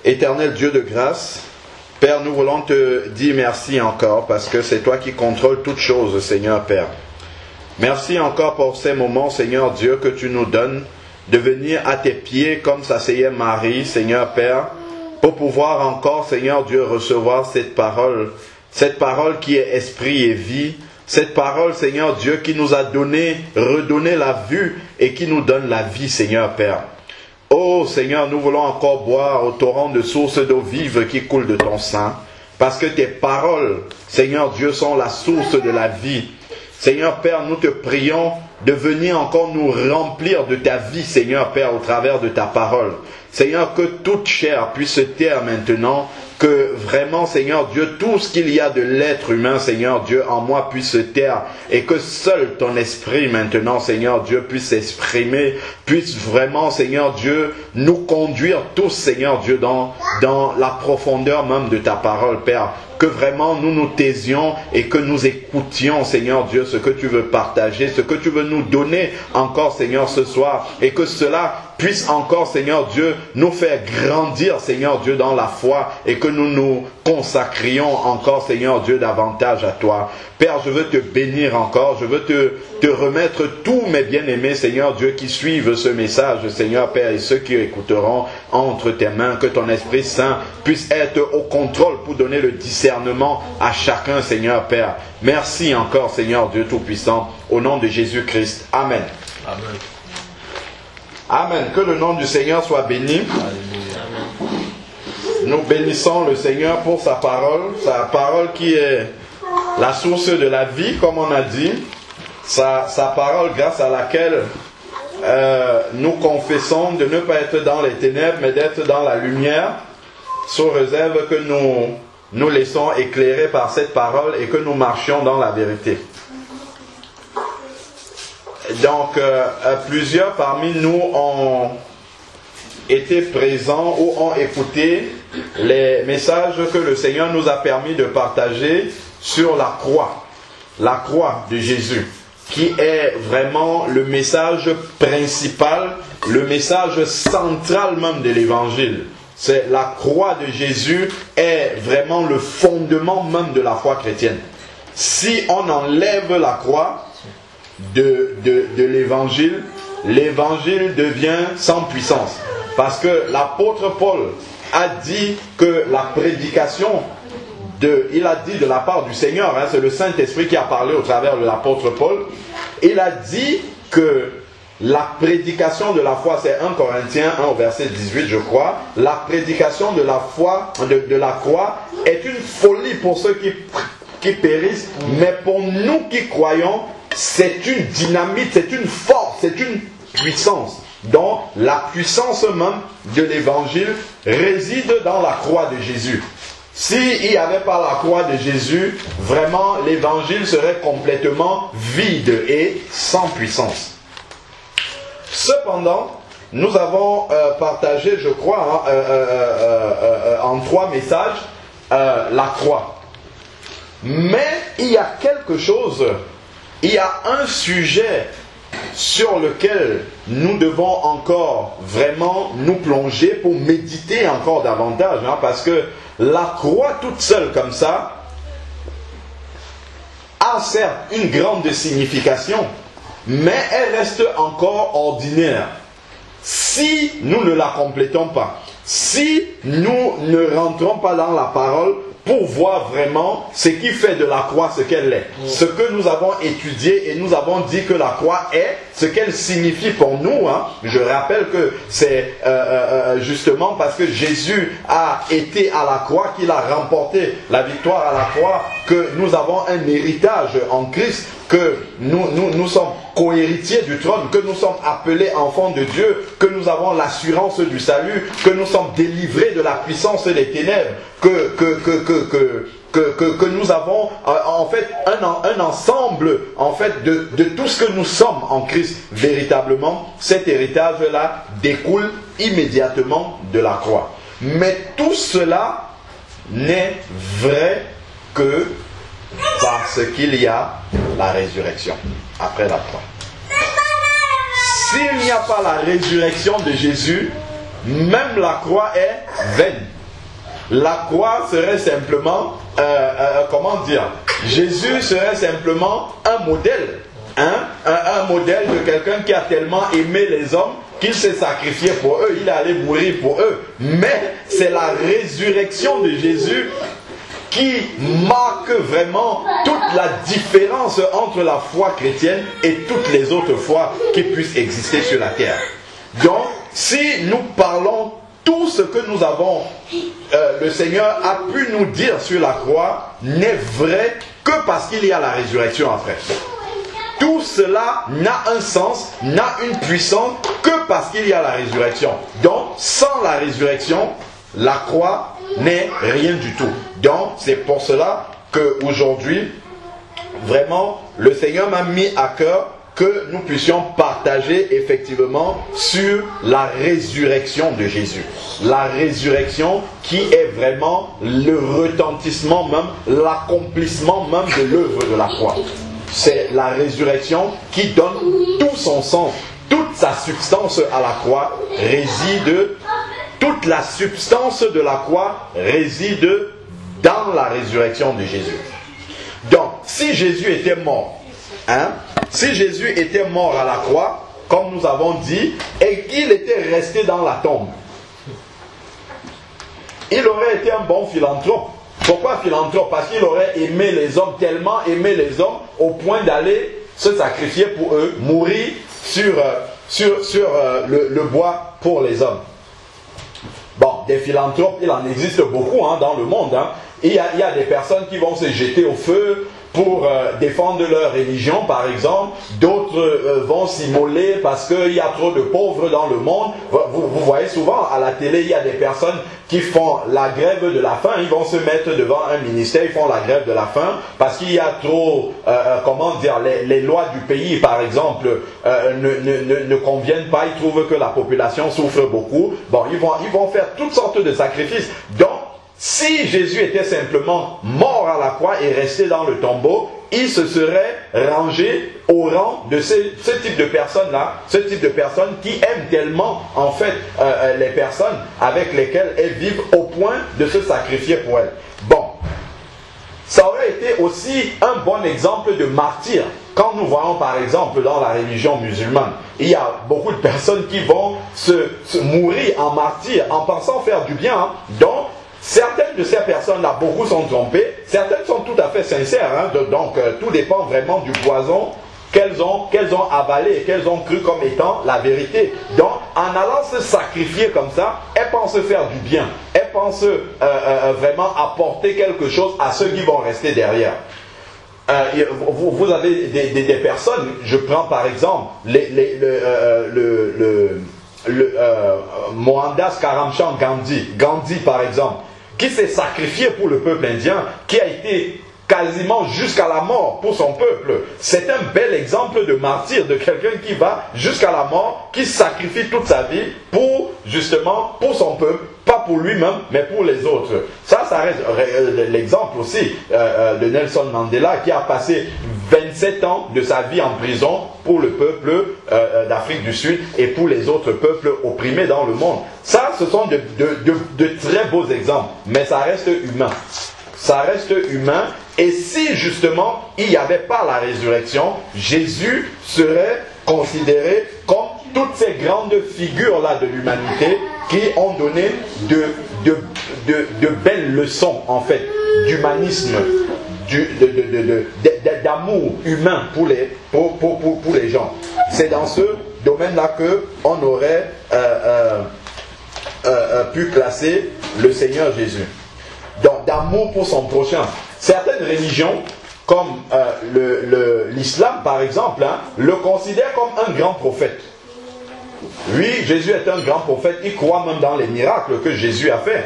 Éternel Dieu de grâce, Père, nous voulons te dire merci encore parce que c'est toi qui contrôles toutes choses, Seigneur Père. Merci encore pour ces moments, Seigneur Dieu, que tu nous donnes de venir à tes pieds comme s'asseyait Marie, Seigneur Père, pour pouvoir encore, Seigneur Dieu, recevoir cette parole qui est esprit et vie, cette parole, Seigneur Dieu, qui nous a redonné la vue et qui nous donne la vie, Seigneur Père. Oh Seigneur, nous voulons encore boire au torrent de source d'eau vive qui coule de ton sein, parce que tes paroles, Seigneur Dieu, sont la source de la vie. Seigneur Père, nous te prions de venir encore nous remplir de ta vie, Seigneur Père, au travers de ta parole. Seigneur, que toute chair puisse se taire maintenant, que vraiment, Seigneur Dieu, tout ce qu'il y a de l'être humain, Seigneur Dieu, en moi puisse se taire, et que seul ton esprit maintenant, Seigneur Dieu, puisse s'exprimer, puisse vraiment, Seigneur Dieu, nous conduire tous, Seigneur Dieu, dans la profondeur même de ta parole, Père. Que vraiment nous nous taisions et que nous écoutions, Seigneur Dieu, ce que tu veux partager, ce que tu veux nous donner encore, Seigneur, ce soir, et que cela puisse encore, Seigneur Dieu, nous faire grandir, Seigneur Dieu, dans la foi, et que nous nous consacrions encore, Seigneur Dieu, davantage à toi. Père, je veux te bénir encore, je veux te remettre tous mes bien-aimés, Seigneur Dieu, qui suivent ce message, Seigneur Père, et ceux qui écouteront entre tes mains, que ton Esprit Saint puisse être au contrôle pour donner le discernement à chacun, Seigneur Père. Merci encore, Seigneur Dieu Tout-Puissant, au nom de Jésus-Christ. Amen. Amen. Amen. Que le nom du Seigneur soit béni. Nous bénissons le Seigneur pour sa parole qui est la source de la vie, comme on a dit. Sa parole grâce à laquelle nous confessons de ne pas être dans les ténèbres, mais d'être dans la lumière, sous réserve que nous laissons éclairer par cette parole et que nous marchions dans la vérité. Donc, plusieurs parmi nous ont été présents ou ont écouté les messages que le Seigneur nous a permis de partager sur la croix de Jésus, qui est vraiment le message principal, le message central même de l'évangile. C'est la croix de Jésus est vraiment le fondement même de la foi chrétienne. Si on enlève la croix de l'évangile, l'évangile devient sans puissance. Parce que l'apôtre Paul a dit que la prédication, il a dit de la part du Seigneur, c'est le Saint-Esprit qui a parlé au travers de l'apôtre Paul, il a dit que la prédication de la foi, c'est 1 Corinthiens 1 au verset 18 je crois, la prédication de la foi, de la croix est une folie pour ceux qui périssent, mais pour nous qui croyons, c'est une dynamite, c'est une force, c'est une puissance. Donc la puissance même de l'évangile réside dans la croix de Jésus. S'il n'y avait pas la croix de Jésus, vraiment l'évangile serait complètement vide et sans puissance. Cependant, nous avons partagé, je crois, en 3 messages, la croix. Mais il y a quelque chose, il y a un sujet sur lequel nous devons encore vraiment nous plonger pour méditer encore davantage, parce que la croix toute seule comme ça a certes une grande signification, mais elle reste encore ordinaire si nous ne la complétons pas, si nous ne rentrons pas dans la parole pour voir vraiment ce qui fait de la croix ce qu'elle est. Ce que nous avons étudié et nous avons dit que la croix est ce qu'elle signifie pour nous. Je rappelle que c'est justement parce que Jésus a été à la croix qu'il a remporté la victoire à la croix que nous avons un héritage en Christ, que nous sommes co-héritiers du trône, que nous sommes appelés enfants de Dieu, que nous avons l'assurance du salut, que nous sommes délivrés de la puissance des ténèbres, que nous avons en fait un ensemble en fait de tout ce que nous sommes en Christ. Véritablement, cet héritage-là découle immédiatement de la croix. Mais tout cela n'est vrai que parce qu'il y a la résurrection après la croix. S'il n'y a pas la résurrection de Jésus, même la croix est vaine. La croix serait simplement, comment dire, Jésus serait simplement un modèle. Un modèle de quelqu'un qui a tellement aimé les hommes qu'il s'est sacrifié pour eux, il est allé mourir pour eux. Mais c'est la résurrection de Jésus qui marque vraiment toute la différence entre la foi chrétienne et toutes les autres foi qui puissent exister sur la terre. Donc, si nous parlons tout ce que nous avons, le Seigneur a pu nous dire sur la croix, n'est vrai que parce qu'il y a la résurrection après. Tout cela n'a un sens, n'a une puissance que parce qu'il y a la résurrection. Donc, sans la résurrection, la croix n'est rien du tout. Donc, c'est pour cela qu'aujourd'hui, vraiment, le Seigneur m'a mis à cœur que nous puissions partager effectivement sur la résurrection de Jésus. La résurrection qui est vraiment le retentissement même, l'accomplissement même de l'œuvre de la croix. C'est la résurrection qui donne tout son sens, toute sa substance à la croix réside, toute la substance de la croix réside dans la résurrection de Jésus. Donc, si Jésus était mort, si Jésus était mort à la croix, comme nous avons dit, et qu'il était resté dans la tombe, il aurait été un bon philanthrope. Pourquoi philanthrope? Parce qu'il aurait aimé les hommes, tellement aimé les hommes, au point d'aller se sacrifier pour eux, mourir sur le bois pour les hommes. Bon, des philanthropes, il en existe beaucoup dans le monde. Il y a des personnes qui vont se jeter au feu pour défendre leur religion, par exemple. D'autres vont s'immoler parce qu'il y a trop de pauvres dans le monde. Vous voyez souvent à la télé, il y a des personnes qui font la grève de la faim. Ils vont se mettre devant un ministère, ils font la grève de la faim parce qu'il y a trop, comment dire, les lois du pays, par exemple, ne conviennent pas. Ils trouvent que la population souffre beaucoup. Bon, ils vont faire toutes sortes de sacrifices. Donc, si Jésus était simplement mort à la croix et resté dans le tombeau, il se serait rangé au rang de ce type de personnes-là, ce type de personnes qui aiment tellement, en fait, les personnes avec lesquelles elles vivent au point de se sacrifier pour elles. Bon, ça aurait été aussi un bon exemple de martyr. Quand nous voyons par exemple dans la religion musulmane, il y a beaucoup de personnes qui vont se mourir en martyr en pensant faire du bien. Donc, certaines de ces personnes-là, beaucoup sont trompées, certaines sont tout à fait sincères, donc tout dépend vraiment du poison qu'elles ont avalé et qu'elles ont cru comme étant la vérité. Donc, en allant se sacrifier comme ça, elles pensent faire du bien, elles pensent vraiment apporter quelque chose à ceux qui vont rester derrière. Vous avez des personnes, je prends par exemple Mohandas Karamchand Gandhi par exemple, qui s'est sacrifié pour le peuple indien, qui a été quasiment jusqu'à la mort pour son peuple. C'est un bel exemple de martyr, de quelqu'un qui va jusqu'à la mort, qui sacrifie toute sa vie pour, justement, pour son peuple, pas pour lui-même, mais pour les autres. Ça reste l'exemple aussi de Nelson Mandela, qui a passé 27 ans de sa vie en prison pour le peuple d'Afrique du Sud et pour les autres peuples opprimés dans le monde. Ça, ce sont de très beaux exemples, mais ça reste humain. Ça reste humain. Et si justement il n'y avait pas la résurrection, Jésus serait considéré comme toutes ces grandes figures-là de l'humanité qui ont donné de belles leçons en fait d'humanisme, d'amour humain pour les gens. C'est dans ce domaine-là qu'on aurait pu classer le Seigneur Jésus. Donc d'amour pour son prochain. Certaines religions, comme l'islam par exemple, le considèrent comme un grand prophète. Oui, Jésus est un grand prophète, il croit même dans les miracles que Jésus a fait.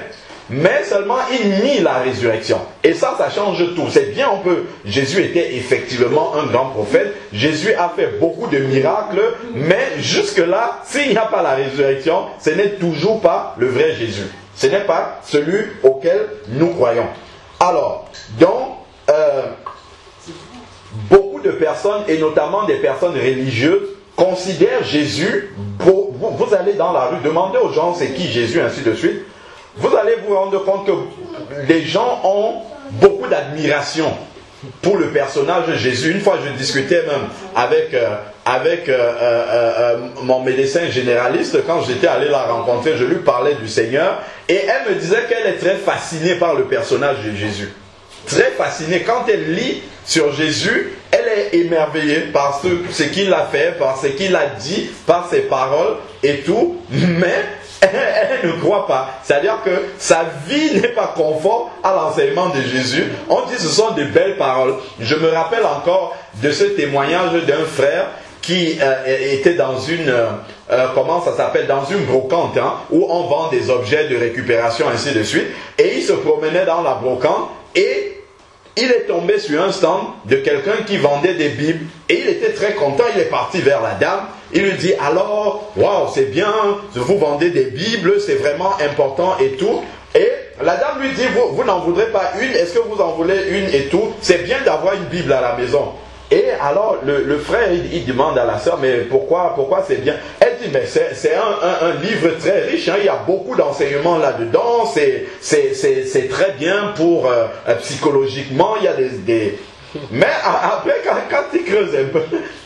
Mais seulement il nie la résurrection. Et ça change tout. C'est bien, Jésus était effectivement un grand prophète. Jésus a fait beaucoup de miracles. Mais jusque-là, s'il n'y a pas la résurrection, ce n'est toujours pas le vrai Jésus. Ce n'est pas celui auquel nous croyons. Alors, donc, beaucoup de personnes, et notamment des personnes religieuses, considèrent Jésus, vous allez dans la rue, demandez aux gens c'est qui Jésus, ainsi de suite, vous allez vous rendre compte que les gens ont beaucoup d'admiration pour le personnage de Jésus. Une fois, je discutais même avec mon médecin généraliste, quand j'étais allé la rencontrer, je lui parlais du Seigneur, et elle me disait qu'elle est très fascinée par le personnage de Jésus. Très fascinée. Quand elle lit sur Jésus, elle est émerveillée par ce qu'il a fait, par ce qu'il a dit, par ses paroles et tout, mais elle ne croit pas. C'est-à-dire que sa vie n'est pas conforme à l'enseignement de Jésus. On dit que ce sont de belles paroles. Je me rappelle encore de ce témoignage d'un frère qui était dans une, comment ça s'appelle, dans une brocante, hein, où on vend des objets de récupération, ainsi de suite. Et il se promenait dans la brocante et il est tombé sur un stand de quelqu'un qui vendait des Bibles. Et il était très content, il est parti vers la dame. Il lui dit, alors, waouh, c'est bien, vous vendez des Bibles, c'est vraiment important et tout. Et la dame lui dit, vous n'en voudrez pas une, est-ce que vous en voulez une et tout? C'est bien d'avoir une Bible à la maison. Et alors, le frère, il demande à la sœur, mais pourquoi c'est bien? Elle dit, mais c'est un livre très riche, hein, il y a beaucoup d'enseignements là-dedans, c'est très bien pour, psychologiquement, il y a des... Mais après, quand il creuse un peu,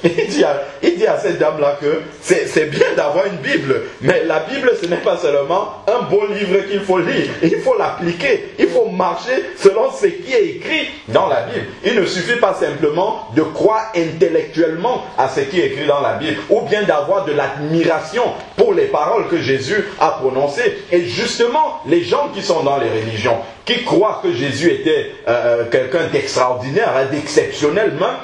il dit à cette dame-là que c'est bien d'avoir une Bible, mais la Bible, ce n'est pas seulement un beau livre qu'il faut lire, il faut l'appliquer, il faut marcher selon ce qui est écrit dans la Bible. Il ne suffit pas simplement de croire intellectuellement à ce qui est écrit dans la Bible, ou bien d'avoir de l'admiration pour les paroles que Jésus a prononcées. Et justement, les gens qui sont dans les religions, qui croient que Jésus était quelqu'un d'extraordinaire, d'exceptionnel même,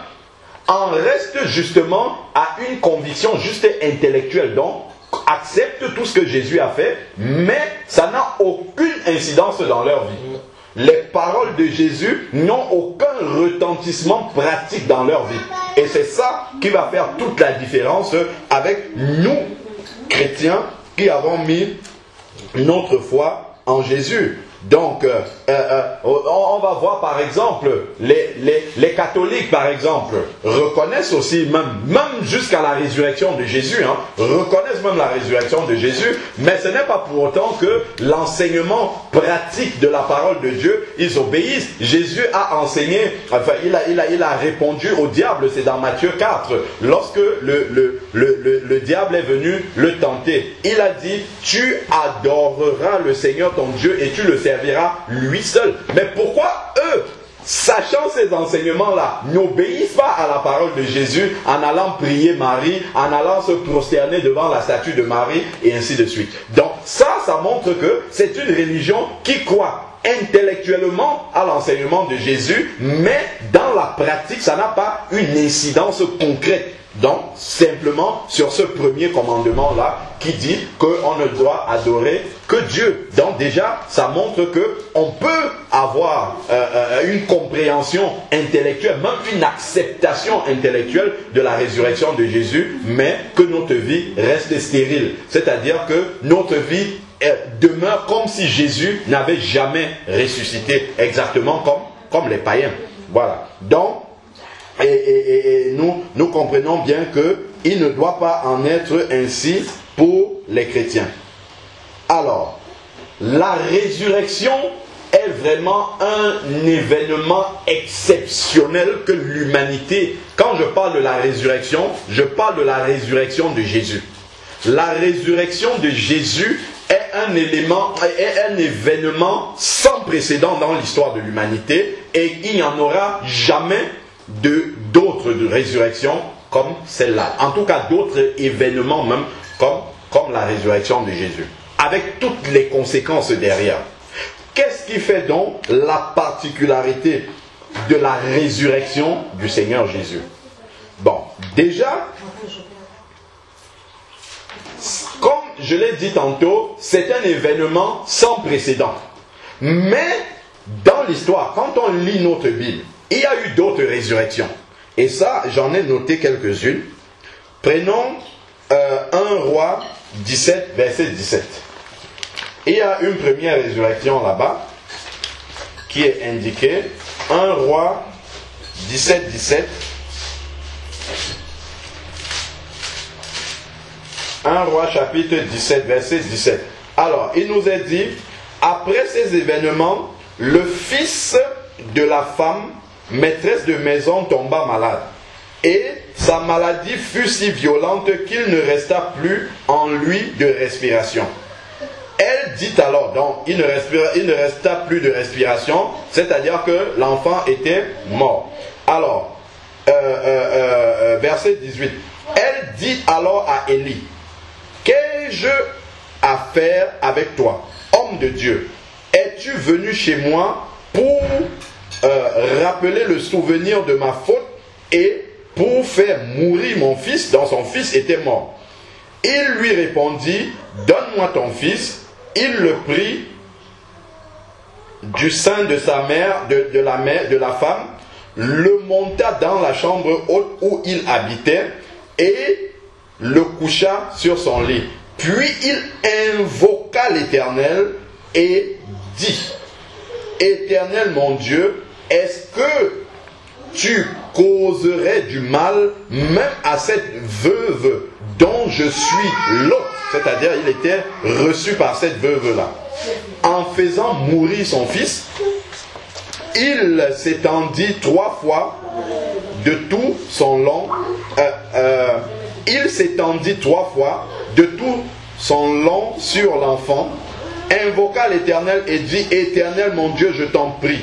en restent justement à une conviction juste intellectuelle. Donc, acceptent tout ce que Jésus a fait, mais ça n'a aucune incidence dans leur vie. Les paroles de Jésus n'ont aucun retentissement pratique dans leur vie. Et c'est ça qui va faire toute la différence avec nous, chrétiens, qui avons mis notre foi en Jésus. Donc, on va voir par exemple, les catholiques par exemple, reconnaissent aussi, même jusqu'à la résurrection de Jésus, hein, reconnaissent même la résurrection de Jésus, mais ce n'est pas pour autant que l'enseignement pratique de la parole de Dieu, ils obéissent. Jésus a enseigné, enfin il a répondu au diable, c'est dans Matthieu 4, lorsque le diable est venu le tenter. Il a dit, tu adoreras le Seigneur ton Dieu et tu le serviras lui seul. Mais pourquoi eux, sachant ces enseignements-là, n'obéissent pas à la parole de Jésus en allant prier Marie, en allant se prosterner devant la statue de Marie et ainsi de suite? Donc ça montre que c'est une religion qui croit intellectuellement à l'enseignement de Jésus, mais dans la pratique, ça n'a pas une incidence concrète. Donc, simplement sur ce premier commandement-là, qui dit qu'on ne doit adorer que Dieu. Donc déjà, ça montre qu'on peut avoir une compréhension intellectuelle, même une acceptation intellectuelle de la résurrection de Jésus, mais que notre vie reste stérile. C'est-à-dire que notre vie demeure comme si Jésus n'avait jamais ressuscité, exactement comme les païens. Voilà. Donc, et nous comprenons bien qu'il ne doit pas en être ainsi pour les chrétiens. Alors, la résurrection est vraiment un événement exceptionnel que l'humanité, quand je parle de la résurrection, je parle de la résurrection de Jésus. La résurrection de Jésus est un événement sans précédent dans l'histoire de l'humanité, et il n'y en aura jamais d'autres résurrections comme celle-là. En tout cas, d'autres événements même comme la résurrection de Jésus. Avec toutes les conséquences derrière. Qu'est-ce qui fait donc la particularité de la résurrection du Seigneur Jésus? Bon, déjà, comme je l'ai dit tantôt, c'est un événement sans précédent. Mais, dans l'histoire, quand on lit notre Bible, il y a eu d'autres résurrections. Et ça, j'en ai noté quelques-unes. Prenons 1 Roi 17, verset 17. Il y a une première résurrection là-bas qui est indiquée. 1 Roi 17, 17. 1 Roi chapitre 17, verset 17. Alors, il nous est dit, après ces événements, le fils de la femme, maîtresse de maison, tomba malade. Et sa maladie fut si violente qu'il ne resta plus en lui de respiration. Elle dit alors, donc il ne resta plus de respiration, c'est-à-dire que l'enfant était mort. Alors, verset 18. Elle dit alors à Élie, qu'ai-je à faire avec toi, homme de Dieu? Es-tu venu chez moi pour rappeler le souvenir de ma faute et pour faire mourir mon fils, dont son fils était mort? Il lui répondit, donne-moi ton fils. Il le prit du sein de sa mère, de la femme, le monta dans la chambre haute où il habitait et le coucha sur son lit. Puis il invoqua l'Éternel et dit, Éternel mon Dieu, est-ce que tu causerais du mal même à cette veuve dont je suis l'hôte? C'est-à-dire, il était reçu par cette veuve-là. En faisant mourir son fils, il s'étendit 3 fois de tout son long. Il s'étendit 3 fois de tout son long sur l'enfant, invoqua l'Éternel et dit, Éternel mon Dieu, je t'en prie,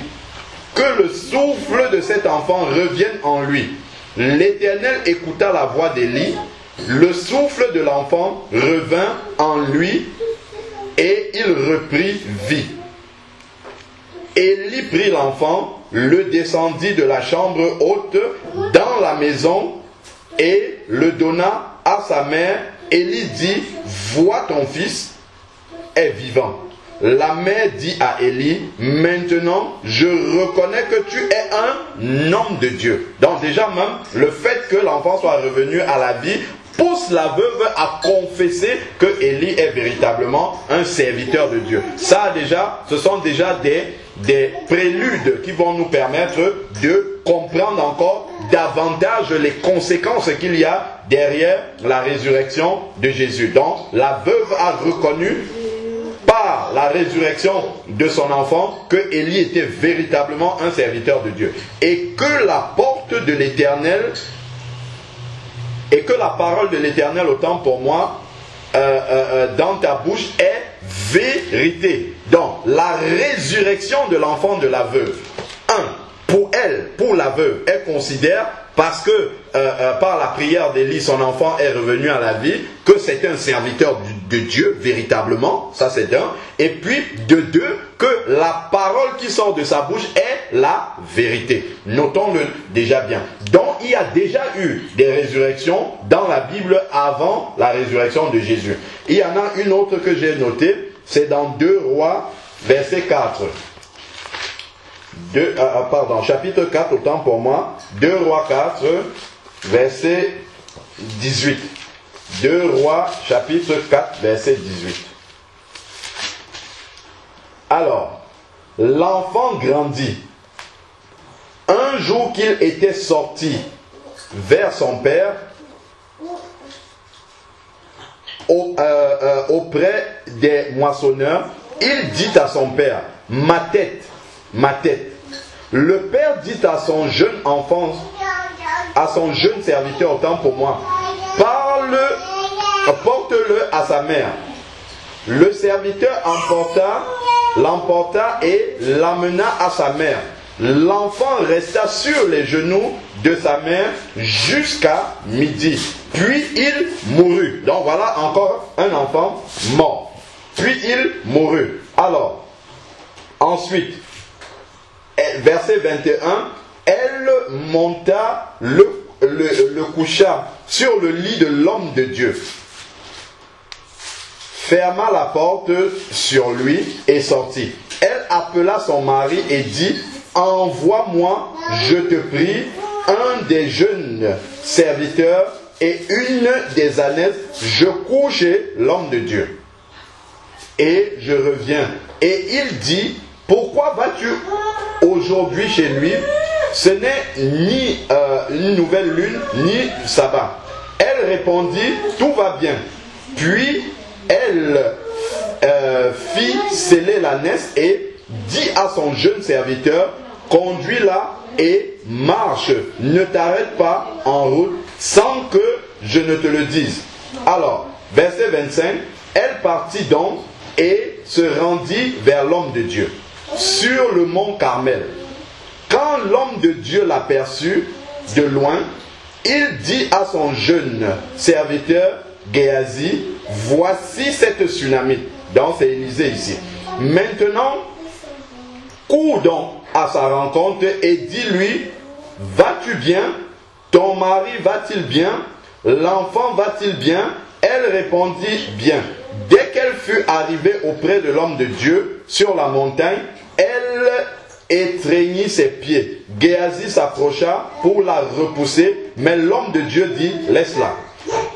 que le souffle de cet enfant revienne en lui. L'Éternel écouta la voix d'Élie. Le souffle de l'enfant revint en lui et il reprit vie. Élie prit l'enfant, le descendit de la chambre haute dans la maison et le donna à sa mère. Élie dit, vois ton fils est vivant. La mère dit à Élie, maintenant je reconnais que tu es un homme de Dieu. Donc déjà même, le fait que l'enfant soit revenu à la vie pousse la veuve à confesser que Élie est véritablement un serviteur de Dieu. Ça déjà, ce sont déjà des préludes qui vont nous permettre de comprendre encore davantage les conséquences qu'il y a derrière la résurrection de Jésus. Donc la veuve a reconnu par la résurrection de son enfant que Élie était véritablement un serviteur de Dieu. Et que la porte de l'Éternel et que la parole de l'Éternel, autant pour moi, dans ta bouche est vérité. Donc, la résurrection de l'enfant de la veuve. Pour elle, pour la veuve, elle considère, parce que par la prière d'Élie, son enfant est revenu à la vie, que c'est un serviteur de Dieu, véritablement, ça c'est un. Et puis, de deux, que la parole qui sort de sa bouche est la vérité. Notons-le déjà bien. Donc, il y a déjà eu des résurrections dans la Bible avant la résurrection de Jésus. Il y en a une autre que j'ai notée, c'est dans 2 Rois, verset 4. Chapitre 4, autant pour moi, 2 Rois 4, verset 18. 2 Rois, chapitre 4, verset 18. Alors, l'enfant grandit. Un jour qu'il était sorti vers son père, auprès des moissonneurs, il dit à son père, ma tête. Le père dit à son jeune enfant, à son jeune serviteur, autant pour moi, porte-le à sa mère. Le serviteur l'emporta et l'amena à sa mère. L'enfant resta sur les genoux de sa mère jusqu'à midi. Puis il mourut. Donc voilà encore un enfant mort. Puis il mourut. Alors, ensuite, verset 21, elle monta, le coucha sur le lit de l'homme de Dieu, ferma la porte sur lui et sortit. Elle appela son mari et dit, envoie-moi, je te prie, un des jeunes serviteurs et une des ânesses, je couche chez l'homme de Dieu. Et je reviens. Et il dit, pourquoi vas-tu aujourd'hui chez lui? Ce n'est ni une nouvelle lune, ni sabbat. Elle répondit, tout va bien. Puis elle fit sceller l'ânesse et dit à son jeune serviteur, conduis-la et marche, ne t'arrête pas en route sans que je ne te le dise. Alors, verset 25, elle partit donc et se rendit vers l'homme de Dieu, sur le mont Carmel. Quand l'homme de Dieu l'aperçut de loin, il dit à son jeune serviteur Géasi, voici cette Sunamite. Donc c'est Élisée ici. Maintenant, cours donc à sa rencontre et dis-lui, vas-tu bien? Ton mari va-t-il bien? L'enfant va-t-il bien? Elle répondit bien. Dès qu'elle fut arrivée auprès de l'homme de Dieu sur la montagne, elle étreignit ses pieds. Géasi s'approcha pour la repousser, mais l'homme de Dieu dit, laisse-la.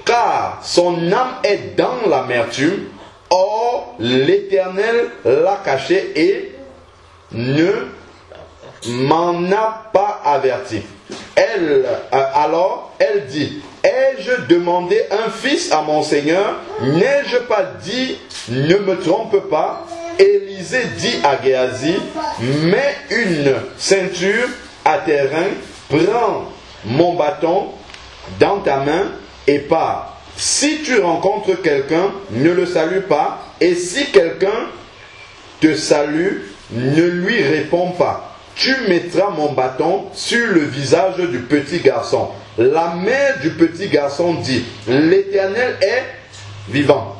Car son âme est dans l'amertume, or l'Éternel l'a cachée et ne m'en a pas averti. Alors elle dit, ai-je demandé un fils à mon Seigneur? N'ai-je pas dit, ne me trompe pas? Élisée dit à Géasi, mets une ceinture à tes reins, prends mon bâton dans ta main et pars. Si tu rencontres quelqu'un, ne le salue pas, et si quelqu'un te salue, ne lui réponds pas. Tu mettras mon bâton sur le visage du petit garçon. La mère du petit garçon dit, l'Éternel est vivant.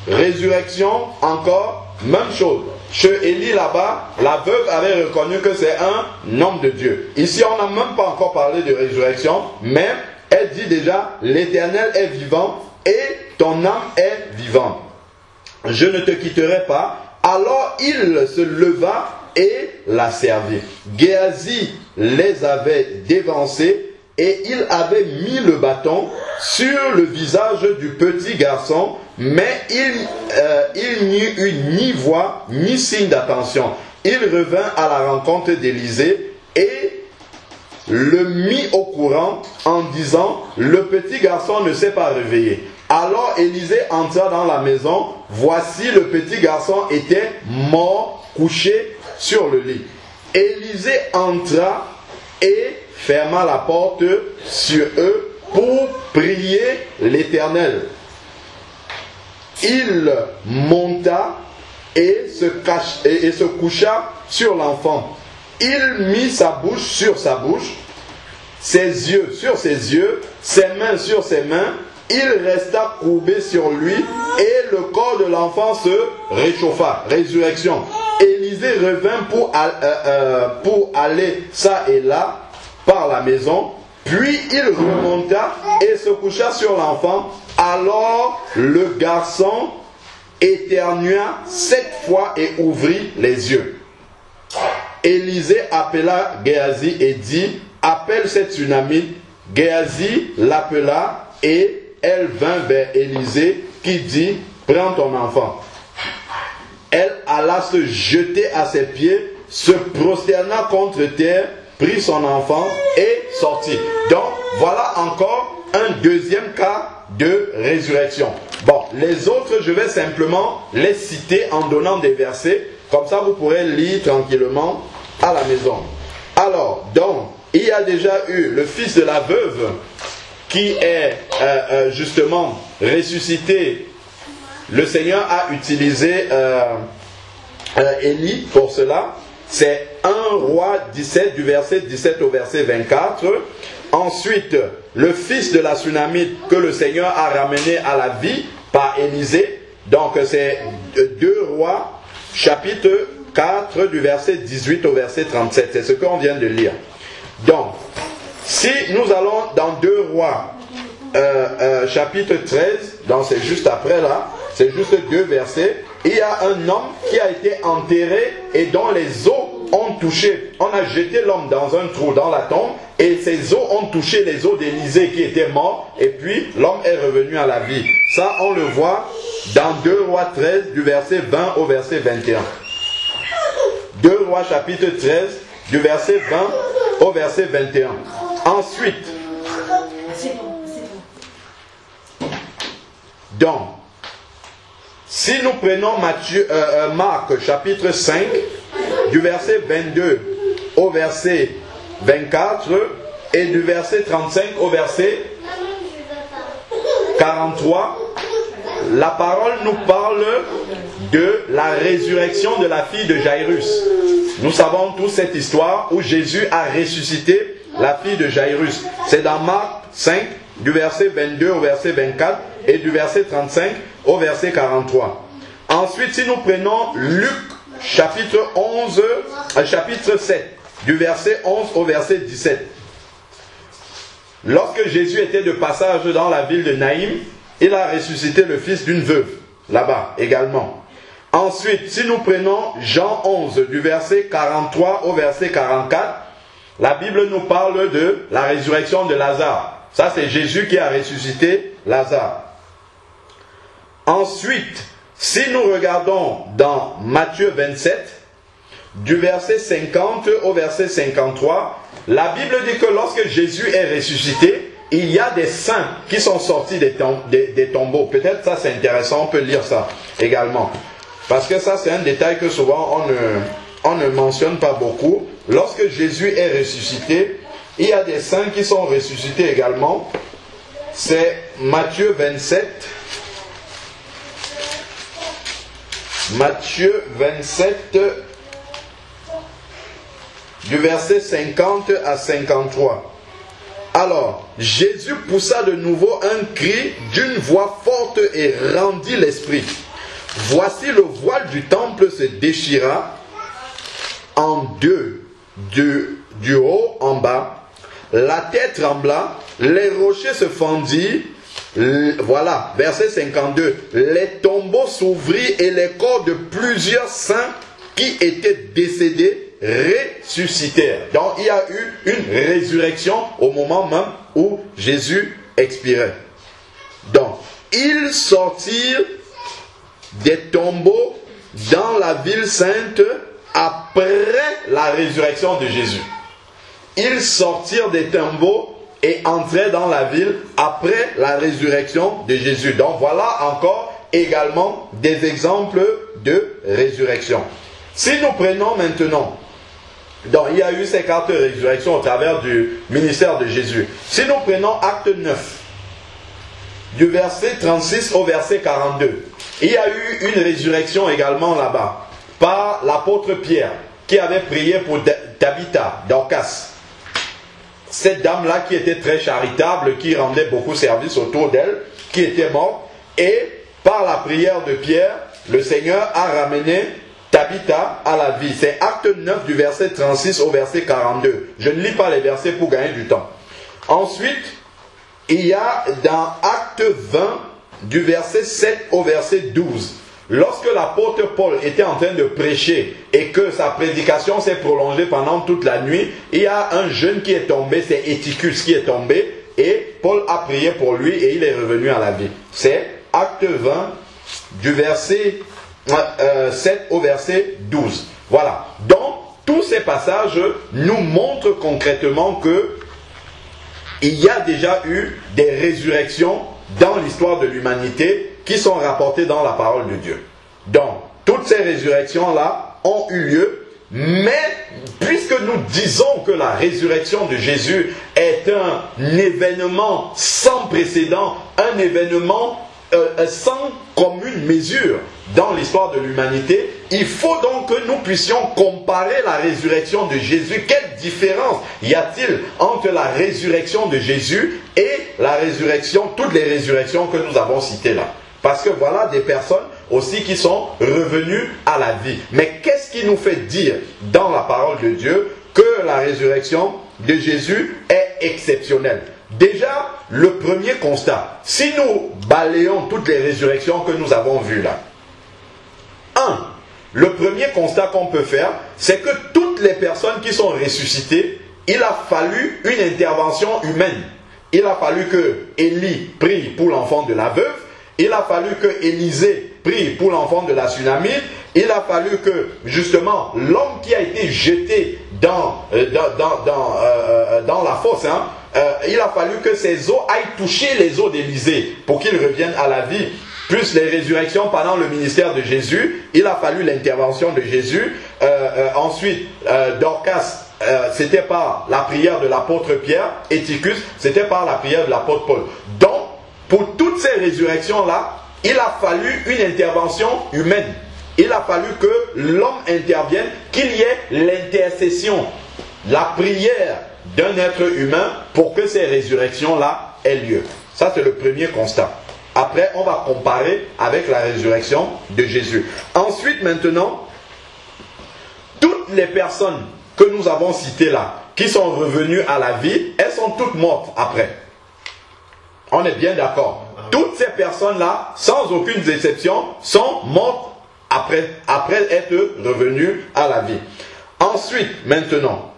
Résurrection, encore, même chose. Chez Élie là-bas, la veuve avait reconnu que c'est un homme de Dieu. Ici, on n'a même pas encore parlé de résurrection, mais elle dit déjà, l'Éternel est vivant et ton âme est vivante. Je ne te quitterai pas. Alors il se leva et la servit. Géasi les avait dévancés et il avait mis le bâton sur le visage du petit garçon, mais il n'y eut ni voix ni signe d'attention. Il revint à la rencontre d'Élisée et le mit au courant en disant, le petit garçon ne s'est pas réveillé. Alors Élisée entra dans la maison, voici le petit garçon était mort, couché sur le lit. Élisée entra et ferma la porte sur eux pour prier l'Éternel. Il monta et se coucha sur l'enfant. Il mit sa bouche sur sa bouche, ses yeux sur ses yeux, ses mains sur ses mains. Il resta courbé sur lui et le corps de l'enfant se réchauffa. Résurrection. Élisée revint pour aller ça et là par la maison. Puis il remonta et se coucha sur l'enfant. Alors le garçon éternua 7 fois et ouvrit les yeux. Élisée appela Géasi et dit, appelle cette Sunamite. Géasi l'appela et elle vint vers Élisée qui dit, prends ton enfant. Elle alla se jeter à ses pieds, se prosterna contre terre, prit son enfant et sortit. Donc voilà encore un deuxième cas de résurrection. Bon, les autres je vais simplement les citer en donnant des versets, comme ça vous pourrez lire tranquillement à la maison. Alors, donc, il y a déjà eu le fils de la veuve qui est justement ressuscité. Le Seigneur a utilisé Élie pour cela. C'est 1 Roi 17 du verset 17 au verset 24. Ensuite, le fils de la Sunamite que le Seigneur a ramené à la vie par Élisée. Donc c'est 2 Rois chapitre 4 du verset 18 au verset 37. C'est ce qu'on vient de lire. Donc, si nous allons dans 2 Rois chapitre 13, donc c'est juste après là, c'est juste 2 versets, il y a un homme qui a été enterré et dont les os ont touché. On a jeté l'homme dans un trou dans la tombe et ses os ont touché les os d'Élisée qui était mort et puis l'homme est revenu à la vie. Ça on le voit dans 2 Rois 13 du verset 20 au verset 21. 2 Rois chapitre 13 du verset 20 au verset 21. Ensuite, donc, Si nous prenons Marc chapitre 5, du verset 22 au verset 24 et du verset 35 au verset 43, la parole nous parle de la résurrection de la fille de Jairus. Nous savons tous cette histoire où Jésus a ressuscité la fille de Jairus. C'est dans Marc 5, du verset 22 au verset 24 et du verset 35 au verset 43. Ensuite, si nous prenons Luc chapitre 7, du verset 11 au verset 17. Lorsque Jésus était de passage dans la ville de Naïm, il a ressuscité le fils d'une veuve, là-bas également. Ensuite, si nous prenons Jean 11, du verset 43 au verset 44, la Bible nous parle de la résurrection de Lazare. Ça, c'est Jésus qui a ressuscité Lazare. Ensuite, si nous regardons dans Matthieu 27, du verset 50 au verset 53, la Bible dit que lorsque Jésus est ressuscité, il y a des saints qui sont sortis des tombeaux. Peut-être ça c'est intéressant, on peut lire ça également. Parce que ça c'est un détail que souvent on ne mentionne pas beaucoup. Lorsque Jésus est ressuscité, il y a des saints qui sont ressuscités également. C'est Matthieu 27. Matthieu 27, du verset 50 à 53. Alors, Jésus poussa de nouveau un cri d'une voix forte et rendit l'esprit. Voici le voile du temple se déchira en deux, du haut en bas. La terre trembla, les rochers se fendirent. Voilà, verset 52. Les tombeaux s'ouvrirent et les corps de plusieurs saints qui étaient décédés ressuscitèrent. Donc il y a eu une résurrection au moment même où Jésus expirait. Donc, ils sortirent des tombeaux dans la ville sainte après la résurrection de Jésus. Ils sortirent des tombeaux et entraient dans la ville après la résurrection de Jésus. Donc voilà encore également des exemples de résurrection. Si nous prenons maintenant, donc il y a eu ces 4 résurrections au travers du ministère de Jésus. Si nous prenons Acte 9, du verset 36 au verset 42, il y a eu une résurrection également là-bas, par l'apôtre Pierre, qui avait prié pour Tabitha, Dorcas. Cette dame-là qui était très charitable, qui rendait beaucoup service autour d'elle, qui était morte, et par la prière de Pierre, le Seigneur a ramené Tabitha à la vie. C'est Acte 9 du verset 36 au verset 42. Je ne lis pas les versets pour gagner du temps. Ensuite, il y a dans Acte 20 du verset 7 au verset 12. Lorsque l'apôtre Paul était en train de prêcher et que sa prédication s'est prolongée pendant toute la nuit, il y a un jeune qui est tombé, c'est Éticus qui est tombé, et Paul a prié pour lui et il est revenu à la vie. C'est Acte 20 du verset 7 au verset 12. Voilà. Donc, tous ces passages nous montrent concrètement que il y a déjà eu des résurrections dans l'histoire de l'humanité qui sont rapportées dans la parole de Dieu. Donc, toutes ces résurrections-là ont eu lieu, mais puisque nous disons que la résurrection de Jésus est un événement sans précédent, un événement sans commune mesure dans l'histoire de l'humanité, il faut donc que nous puissions comparer la résurrection de Jésus. Quelle différence y a-t-il entre la résurrection de Jésus et la résurrection, toutes les résurrections que nous avons citées là? Parce que voilà des personnes aussi qui sont revenues à la vie. Mais qu'est-ce qui nous fait dire dans la parole de Dieu que la résurrection de Jésus est exceptionnelle? Déjà, le premier constat, si nous balayons toutes les résurrections que nous avons vues là, le premier constat qu'on peut faire, c'est que toutes les personnes qui sont ressuscitées, il a fallu une intervention humaine. Il a fallu que Élie prie pour l'enfant de la veuve, il a fallu que Élisée prie pour l'enfant de la Sunamite, il a fallu que, justement, l'homme qui a été jeté dans la fosse, il a fallu que ses os aillent toucher les os d'Élisée pour qu'il revienne à la vie. plus les résurrections pendant le ministère de Jésus, il a fallu l'intervention de Jésus. Ensuite, Dorcas, c'était par la prière de l'apôtre Pierre, et Tychus, c'était par la prière de l'apôtre Paul. Donc, pour toutes ces résurrections-là, il a fallu une intervention humaine. Il a fallu que l'homme intervienne, qu'il y ait l'intercession, la prière d'un être humain pour que ces résurrections-là aient lieu. Ça, c'est le premier constat. Après, on va comparer avec la résurrection de Jésus. Ensuite, maintenant, toutes les personnes que nous avons citées là, qui sont revenues à la vie, elles sont toutes mortes après. On est bien d'accord. Toutes ces personnes-là, sans aucune exception, sont mortes après être revenues à la vie. Ensuite, maintenant,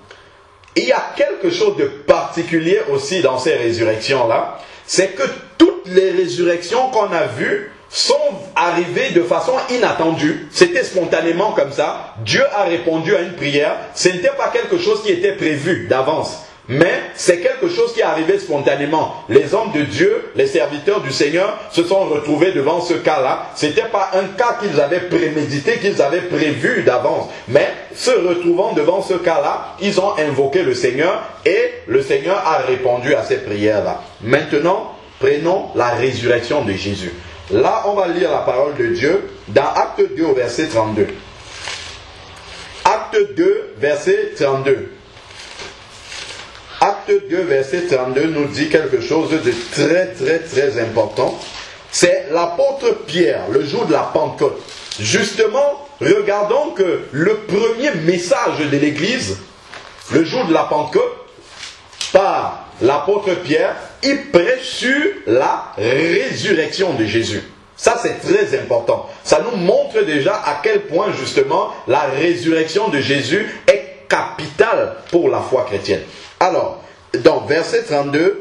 il y a quelque chose de particulier aussi dans ces résurrections-là, c'est que toutes les résurrections qu'on a vues sont arrivées de façon inattendue. C'était spontanément comme ça. Dieu a répondu à une prière. Ce n'était pas quelque chose qui était prévu d'avance. Mais c'est quelque chose qui est arrivé spontanément. Les hommes de Dieu, les serviteurs du Seigneur, se sont retrouvés devant ce cas-là. Ce n'était pas un cas qu'ils avaient prémédité, qu'ils avaient prévu d'avance. Mais se retrouvant devant ce cas-là, ils ont invoqué le Seigneur et le Seigneur a répondu à ces prières-là. Maintenant, prenons la résurrection de Jésus. Là, on va lire la parole de Dieu dans Acte 2 au verset 32. Acte 2, verset 32. Acte 2, verset 32 nous dit quelque chose de très important. C'est l'apôtre Pierre, le jour de la Pentecôte. Justement, regardons que le premier message de l'Église, le jour de la Pentecôte, par l'apôtre Pierre, il prêche sur la résurrection de Jésus. Ça, c'est très important. Ça nous montre déjà à quel point, justement, la résurrection de Jésus est capitale pour la foi chrétienne. Alors, dans verset 32,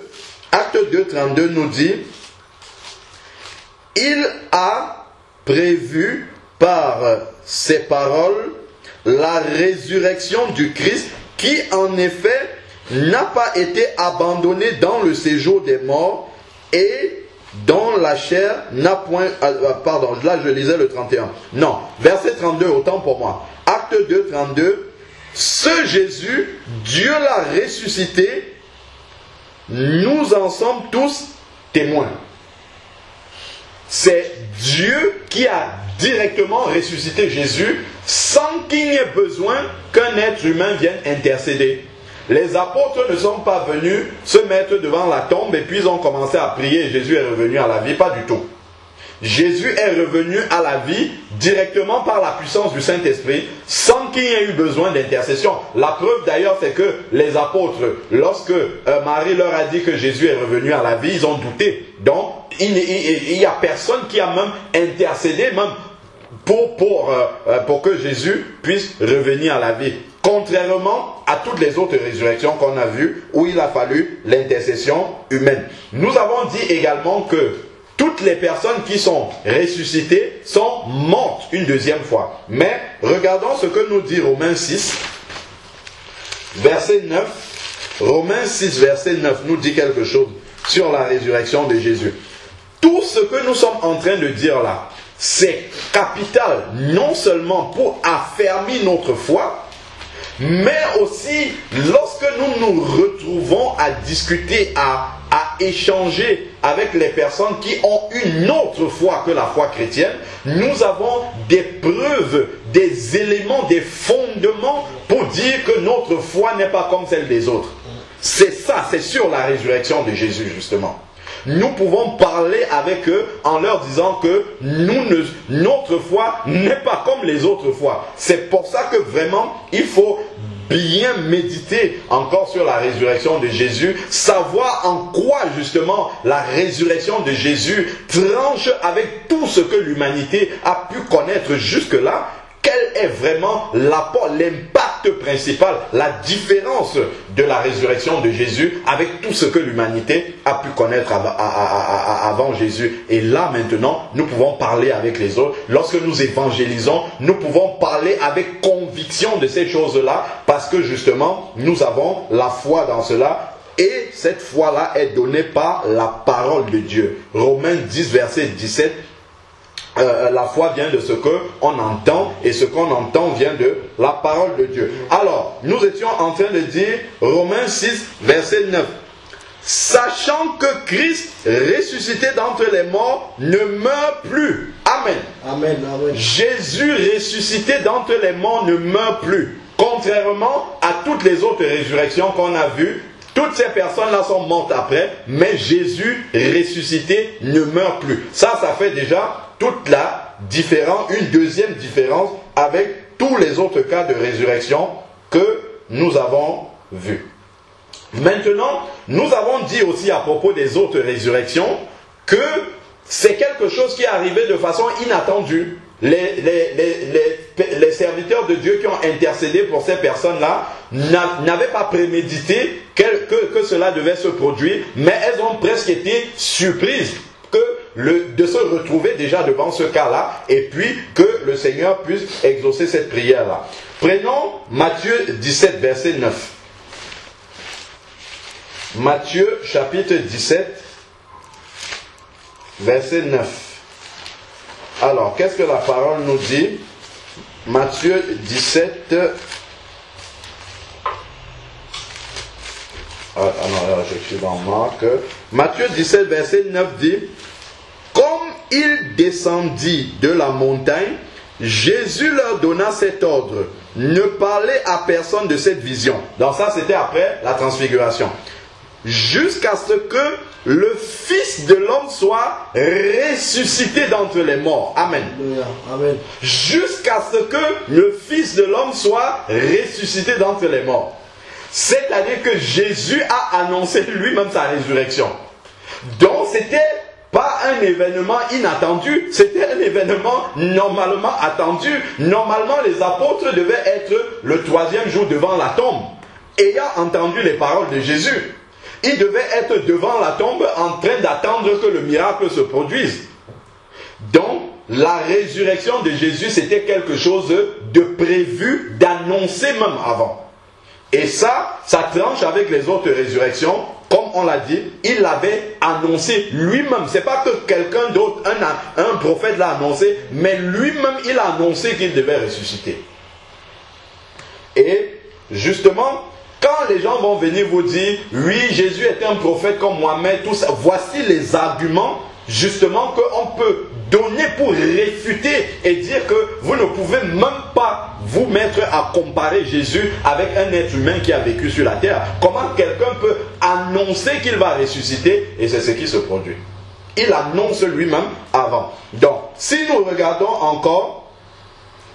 Acte 2, 32 nous dit, il a prévu par ses paroles la résurrection du Christ qui, en effet, n'a pas été abandonné dans le séjour des morts et dont la chair n'a point... pardon, là je lisais le 31. Non, verset 32, autant pour moi. Acte 2, 32. Ce Jésus, Dieu l'a ressuscité, nous en sommes tous témoins. C'est Dieu qui a directement ressuscité Jésus sans qu'il n'y ait besoin qu'un être humain vienne intercéder. Les apôtres ne sont pas venus se mettre devant la tombe et puis ils ont commencé à prier et Jésus est revenu à la vie. Pas du tout. Jésus est revenu à la vie directement par la puissance du Saint-Esprit sans qu'il y ait eu besoin d'intercession. La preuve d'ailleurs c'est que les apôtres, lorsque Marie leur a dit que Jésus est revenu à la vie, ils ont douté. Donc il n'y a personne qui a même intercédé même pour que Jésus puisse revenir à la vie. Contrairement à toutes les autres résurrections qu'on a vues où il a fallu l'intercession humaine. Nous avons dit également que toutes les personnes qui sont ressuscitées sont mortes une deuxième fois. Mais regardons ce que nous dit Romains 6, verset 9. Romains 6, verset 9 nous dit quelque chose sur la résurrection de Jésus. Tout ce que nous sommes en train de dire là, c'est capital non seulement pour affermir notre foi, mais aussi lorsque nous nous retrouvons à discuter, à échanger avec les personnes qui ont une autre foi que la foi chrétienne, nous avons des preuves, des éléments, des fondements pour dire que notre foi n'est pas comme celle des autres. C'est ça, c'est sur la résurrection de Jésus justement. Nous pouvons parler avec eux en leur disant que notre foi n'est pas comme les autres foi. C'est pour ça que vraiment, il faut bien méditer encore sur la résurrection de Jésus, savoir en quoi justement la résurrection de Jésus tranche avec tout ce que l'humanité a pu connaître jusque-là. Quel est vraiment l'apport, l'impact principal, la différence de la résurrection de Jésus avec tout ce que l'humanité a pu connaître avant Jésus. Et là maintenant, nous pouvons parler avec les autres. Lorsque nous évangélisons, nous pouvons parler avec conviction de ces choses-là parce que justement, nous avons la foi dans cela. Et cette foi-là est donnée par la parole de Dieu. Romains 10, verset 17. la foi vient de ce qu'on entend, et ce qu'on entend vient de la parole de Dieu. Alors, nous étions en train de dire, Romains 6, verset 9. Sachant que Christ, ressuscité d'entre les morts, ne meurt plus. Amen. Amen, amen. Jésus, ressuscité d'entre les morts, ne meurt plus. Contrairement à toutes les autres résurrections qu'on a vues, toutes ces personnes-là sont mortes après, mais Jésus, ressuscité, ne meurt plus. Ça fait déjà toute la différence, une deuxième différence avec tous les autres cas de résurrection que nous avons vus. Maintenant, nous avons dit aussi à propos des autres résurrections que c'est quelque chose qui est arrivé de façon inattendue. Les serviteurs de Dieu qui ont intercédé pour ces personnes-là n'avaient pas prémédité que cela devait se produire, mais elles ont presque été surprises de se retrouver déjà devant ce cas-là, et puis que le Seigneur puisse exaucer cette prière-là. Prenons Matthieu 17, verset 9. Matthieu chapitre 17, verset 9. Alors, qu'est-ce que la parole nous dit? Matthieu 17. Je suis dans Marc. Matthieu 17, verset 9 dit: comme il descendit de la montagne, Jésus leur donna cet ordre: ne parlez à personne de cette vision. Donc ça, c'était après la transfiguration. Jusqu'à ce que le Fils de l'homme soit ressuscité d'entre les morts. Amen. Amen. Jusqu'à ce que le Fils de l'homme soit ressuscité d'entre les morts. C'est-à-dire que Jésus a annoncé lui-même sa résurrection. Donc c'était pas un événement inattendu, c'était un événement normalement attendu. Normalement, les apôtres devaient être le 3e jour devant la tombe, ayant entendu les paroles de Jésus. Ils devaient être devant la tombe en train d'attendre que le miracle se produise. Donc, la résurrection de Jésus, c'était quelque chose de prévu, d'annoncé même avant. Et ça tranche avec les autres résurrections. Comme on l'a dit, il l'avait annoncé lui-même. Ce n'est pas que quelqu'un d'autre, un prophète l'a annoncé, mais lui-même, il a annoncé qu'il devait ressusciter. Et justement, quand les gens vont venir vous dire, oui, Jésus était un prophète comme Mohamed, tout ça, voici les arguments, justement, qu'on peut donner pour réfuter et dire que vous ne pouvez même pas vous mettre à comparer Jésus avec un être humain qui a vécu sur la terre. Comment quelqu'un peut annoncer qu'il va ressusciter, et c'est ce qui se produit. Il annonce lui-même avant. Donc, si nous regardons encore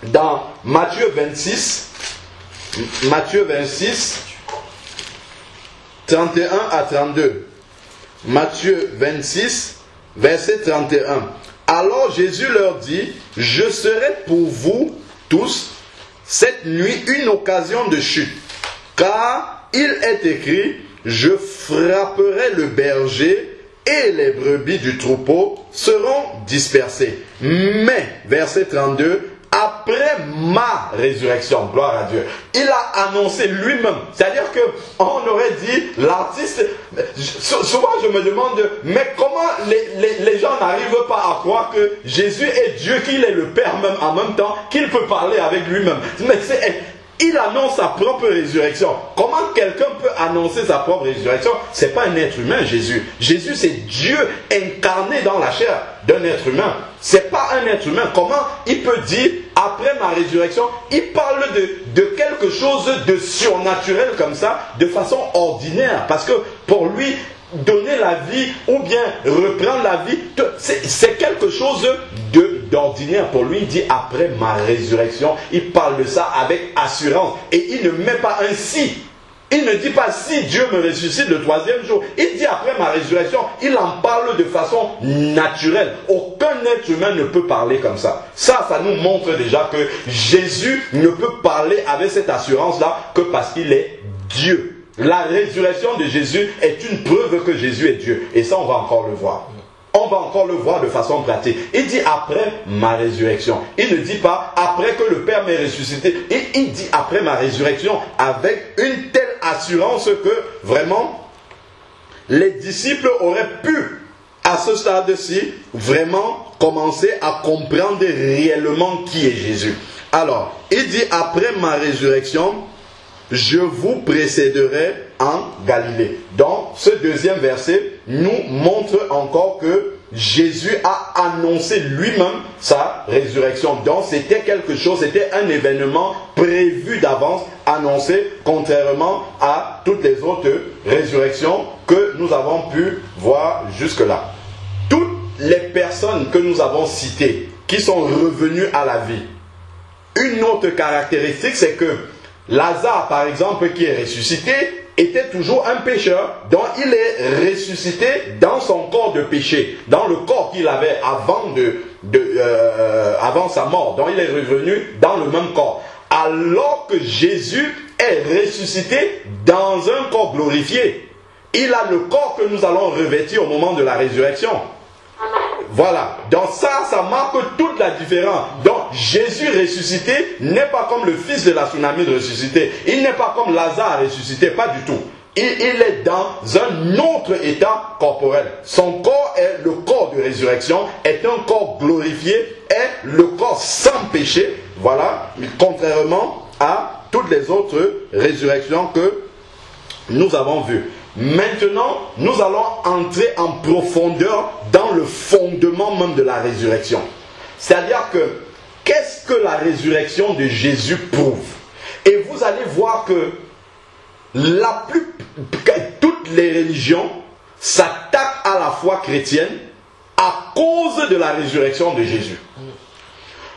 dans Matthieu 26, 31 à 32. Matthieu 26, verset 31. Alors Jésus leur dit: je serai pour vous tous cette nuit une occasion de chute, car il est écrit: je frapperai le berger et les brebis du troupeau seront dispersées. Mais, verset 32, après ma résurrection, gloire à Dieu, il a annoncé lui-même. C'est-à-dire qu'on aurait dit, l'artiste, souvent je me demande, mais comment les gens n'arrivent pas à croire que Jésus est Dieu, qu'il est le Père même en même temps, qu'il peut parler avec lui-même. Mais il annonce sa propre résurrection. Comment quelqu'un peut annoncer sa propre résurrection? Ce n'est pas un être humain, Jésus. Jésus, c'est Dieu incarné dans la chair d'un être humain. Ce n'est pas un être humain. Comment il peut dire, après ma résurrection, il parle de quelque chose de surnaturel comme ça, de façon ordinaire. Parce que pour lui, donner la vie ou bien reprendre la vie, c'est quelque chose d'ordinaire pour lui. Il dit après ma résurrection, il parle de ça avec assurance et il ne met pas un si. Il ne dit pas si Dieu me ressuscite le 3e jour. Il dit après ma résurrection, il en parle de façon naturelle. Aucun être humain ne peut parler comme ça. Ça nous montre déjà que Jésus ne peut parler avec cette assurance-là que parce qu'il est Dieu. La résurrection de Jésus est une preuve que Jésus est Dieu. Et ça, on va encore le voir. On va encore le voir de façon pratique. Il dit après ma résurrection. Il ne dit pas après que le Père m'ait ressuscité. Et il dit après ma résurrection avec une telle assurance que vraiment les disciples auraient pu à ce stade-ci, vraiment commencer à comprendre réellement qui est Jésus. Alors, il dit, après ma résurrection, je vous précéderai en Galilée. Donc, ce deuxième verset nous montre encore que Jésus a annoncé lui-même sa résurrection. Donc, c'était quelque chose, c'était un événement prévu d'avance, annoncé, contrairement à toutes les autres résurrections que nous avons pu voir jusque-là. Toutes les personnes que nous avons citées, qui sont revenues à la vie, une autre caractéristique, c'est que Lazare, par exemple, qui est ressuscité, était toujours un pécheur, donc il est ressuscité dans son corps de péché, dans le corps qu'il avait avant sa mort. Donc il est revenu dans le même corps. Alors que Jésus est ressuscité dans un corps glorifié. Il a le corps que nous allons revêtir au moment de la résurrection. Voilà, donc ça marque toute la différence. Donc Jésus ressuscité n'est pas comme le fils de la tsunami ressuscité. Il n'est pas comme Lazare ressuscité, pas du tout. Il est dans un autre état corporel. Son corps est le corps de résurrection, est un corps glorifié, est le corps sans péché. Voilà, contrairement à toutes les autres résurrections que nous avons vues. Maintenant, nous allons entrer en profondeur dans le fondement même de la résurrection. C'est-à-dire que, qu'est-ce que la résurrection de Jésus prouve? Et vous allez voir que toutes les religions s'attaquent à la foi chrétienne à cause de la résurrection de Jésus.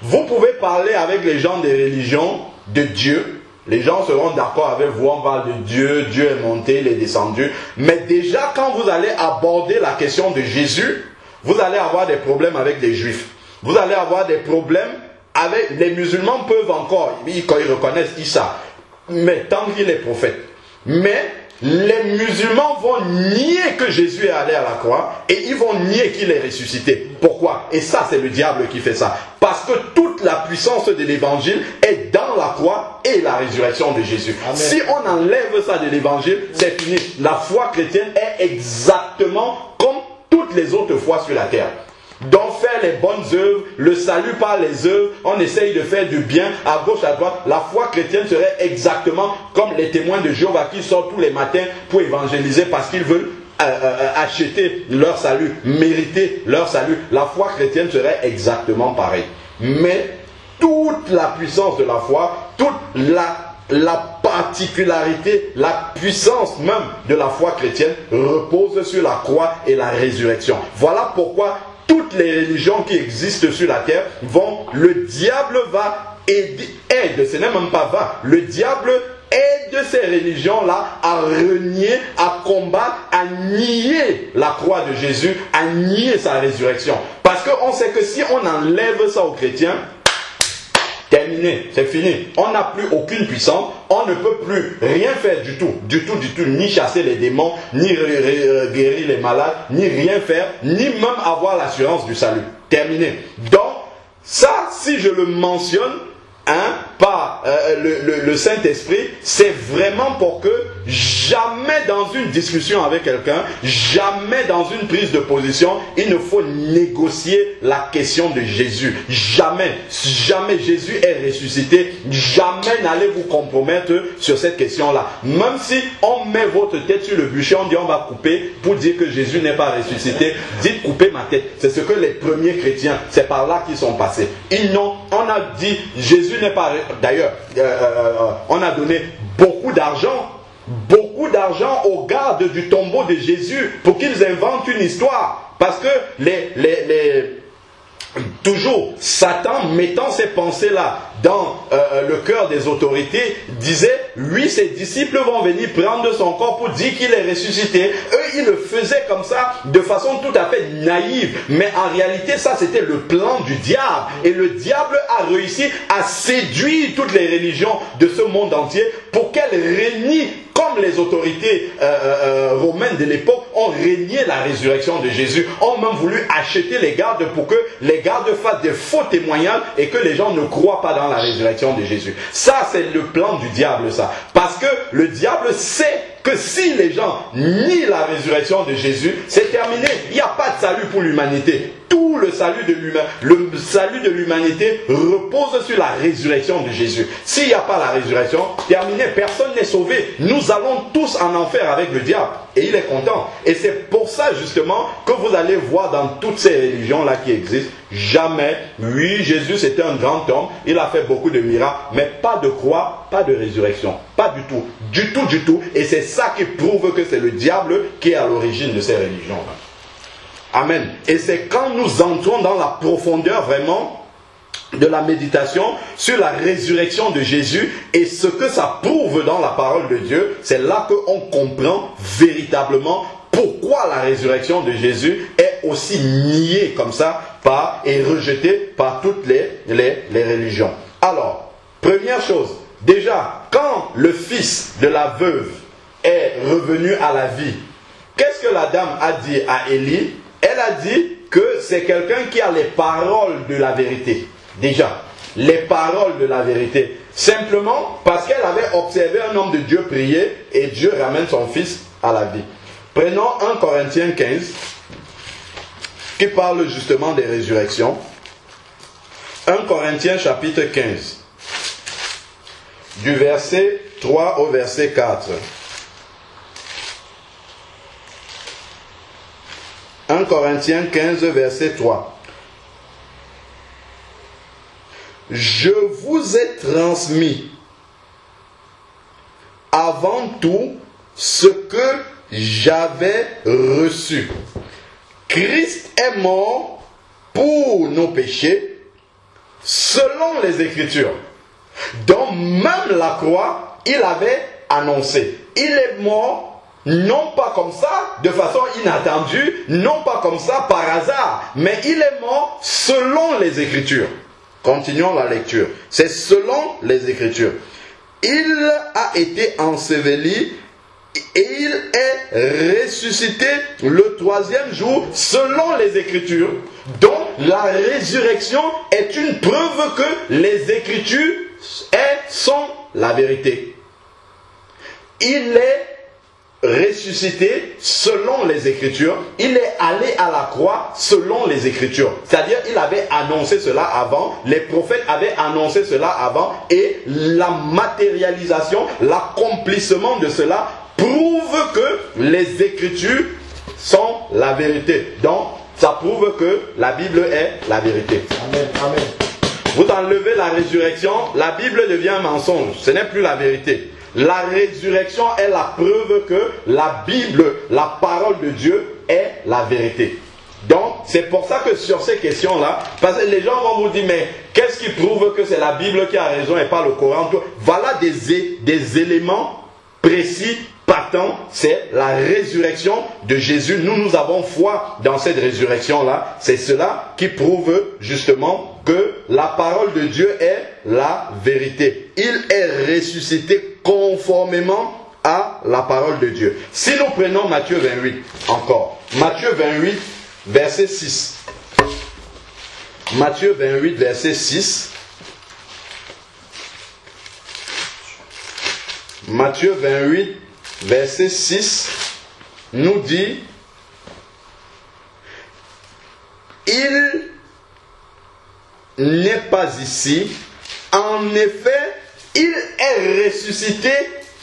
Vous pouvez parler avec les gens des religions de Dieu. Les gens seront d'accord avec vous, on parle de Dieu, Dieu est monté, il est descendu. Mais déjà, quand vous allez aborder la question de Jésus, vous allez avoir des problèmes avec les Juifs. Vous allez avoir des problèmes avec... Les musulmans peuvent encore, quand ils reconnaissent Issa, mais tant qu'il est prophète. Mais les musulmans vont nier que Jésus est allé à la croix et ils vont nier qu'il est ressuscité. Pourquoi? Et ça, c'est le diable qui fait ça. Parce que toute la puissance de l'évangile est dans la croix et la résurrection de Jésus. Amen. Si on enlève ça de l'évangile, c'est fini. La foi chrétienne est exactement comme toutes les autres foi sur la terre. Donc faire les bonnes œuvres, le salut par les œuvres, on essaye de faire du bien à gauche, à droite. La foi chrétienne serait exactement comme les témoins de Jéhovah qui sortent tous les matins pour évangéliser parce qu'ils veulent acheter leur salut, mériter leur salut. La foi chrétienne serait exactement pareille. Mais toute la puissance de la foi, toute la particularité, la puissance même de la foi chrétienne repose sur la croix et la résurrection. Voilà pourquoi toutes les religions qui existent sur la terre le diable aide, ce n'est même pas va, le diable aide ces religions-là à renier, à combattre, à nier la croix de Jésus, à nier sa résurrection. Parce qu'on sait que si on enlève ça aux chrétiens, terminé, c'est fini. On n'a plus aucune puissance, on ne peut plus rien faire du tout, ni chasser les démons, ni guérir les malades, ni rien faire, ni même avoir l'assurance du salut. Terminé. Donc, ça, si je le mentionne, par le Saint-Esprit, c'est vraiment pour que jamais dans une discussion avec quelqu'un, jamais dans une prise de position, il ne faut négocier la question de Jésus. Jamais, jamais Jésus est ressuscité, jamais n'allez vous compromettre sur cette question-là. Même si on met votre tête sur le bûcher, on dit on va couper pour dire que Jésus n'est pas ressuscité, dites coupez ma tête. C'est ce que les premiers chrétiens, c'est par là qu'ils sont passés. On a dit Jésus n'est pas... D'ailleurs, on a donné beaucoup d'argent aux gardes du tombeau de Jésus pour qu'ils inventent une histoire. Parce que toujours, Satan, mettant ces pensées-là dans le cœur des autorités, disait, lui, ses disciples vont venir prendre son corps pour dire qu'il est ressuscité. Eux, ils le faisaient comme ça, de façon tout à fait naïve. Mais en réalité, ça, c'était le plan du diable. Et le diable a réussi à séduire toutes les religions de ce monde entier pour qu'elles régnient comme les autorités romaines de l'époque ont régné la résurrection de Jésus, ont même voulu acheter les gardes pour que les gardes fassent des faux témoignages et que les gens ne croient pas dans la résurrection de Jésus. Ça, c'est le plan du diable, ça. Parce que le diable sait que si les gens nient la résurrection de Jésus, c'est terminé. Il n'y a pas de salut pour l'humanité. Tout le salut de l'humanité repose sur la résurrection de Jésus. S'il n'y a pas la résurrection, terminé, personne n'est sauvé. Nous allons tous en enfer avec le diable. Et il est content. Et c'est pour ça justement que vous allez voir dans toutes ces religions-là qui existent, jamais, oui, Jésus c'était un grand homme, il a fait beaucoup de miracles, mais pas de croix, pas de résurrection. Pas du tout. Du tout, du tout. Et c'est ça qui prouve que c'est le diable qui est à l'origine de ces religions-là. Amen. Et c'est quand nous entrons dans la profondeur vraiment de la méditation sur la résurrection de Jésus et ce que ça prouve dans la parole de Dieu, c'est là qu'on comprend véritablement pourquoi la résurrection de Jésus est aussi niée comme ça et rejetée par toutes les religions. Alors, première chose, déjà, quand le fils de la veuve est revenu à la vie, qu'est-ce que la dame a dit à Élie? Elle a dit que c'est quelqu'un qui a les paroles de la vérité. Déjà, les paroles de la vérité. Simplement parce qu'elle avait observé un homme de Dieu prier et Dieu ramène son fils à la vie. Prenons 1 Corinthiens 15 qui parle justement des résurrections. 1 Corinthiens chapitre 15 du verset 3 au verset 4. 1 Corinthiens 15, verset 3. Je vous ai transmis avant tout ce que j'avais reçu. Christ est mort pour nos péchés, selon les Écritures. Donc même la croix, il avait annoncé. Il est mort non pas comme ça, de façon inattendue, non pas comme ça par hasard, mais il est mort selon les Écritures. Continuons la lecture. C'est selon les Écritures. Il a été enseveli et il est ressuscité le troisième jour selon les Écritures. Donc la résurrection est une preuve que les Écritures sont la vérité. Il est ressuscité selon les Écritures, il est allé à la croix selon les Écritures. C'est-à-dire, il avait annoncé cela avant, les prophètes avaient annoncé cela avant, et la matérialisation, l'accomplissement de cela prouve que les Écritures sont la vérité. Donc, ça prouve que la Bible est la vérité. Amen. Amen. Vous enlevez la résurrection, la Bible devient un mensonge, ce n'est plus la vérité. La résurrection est la preuve que la Bible, la parole de Dieu, est la vérité. Donc, c'est pour ça que sur ces questions-là, parce que les gens vont vous dire, mais qu'est-ce qui prouve que c'est la Bible qui a raison et pas le Coran? Voilà des éléments précis, patents, c'est la résurrection de Jésus. Nous avons foi dans cette résurrection-là. C'est cela qui prouve justement que la parole de Dieu est la vérité. Il est ressuscité conformément à la parole de Dieu. Si nous prenons Matthieu 28, encore. Matthieu 28, verset 6. Matthieu 28, verset 6. Matthieu 28, verset 6 nous dit: il n'est pas ici. En effet, il est ressuscité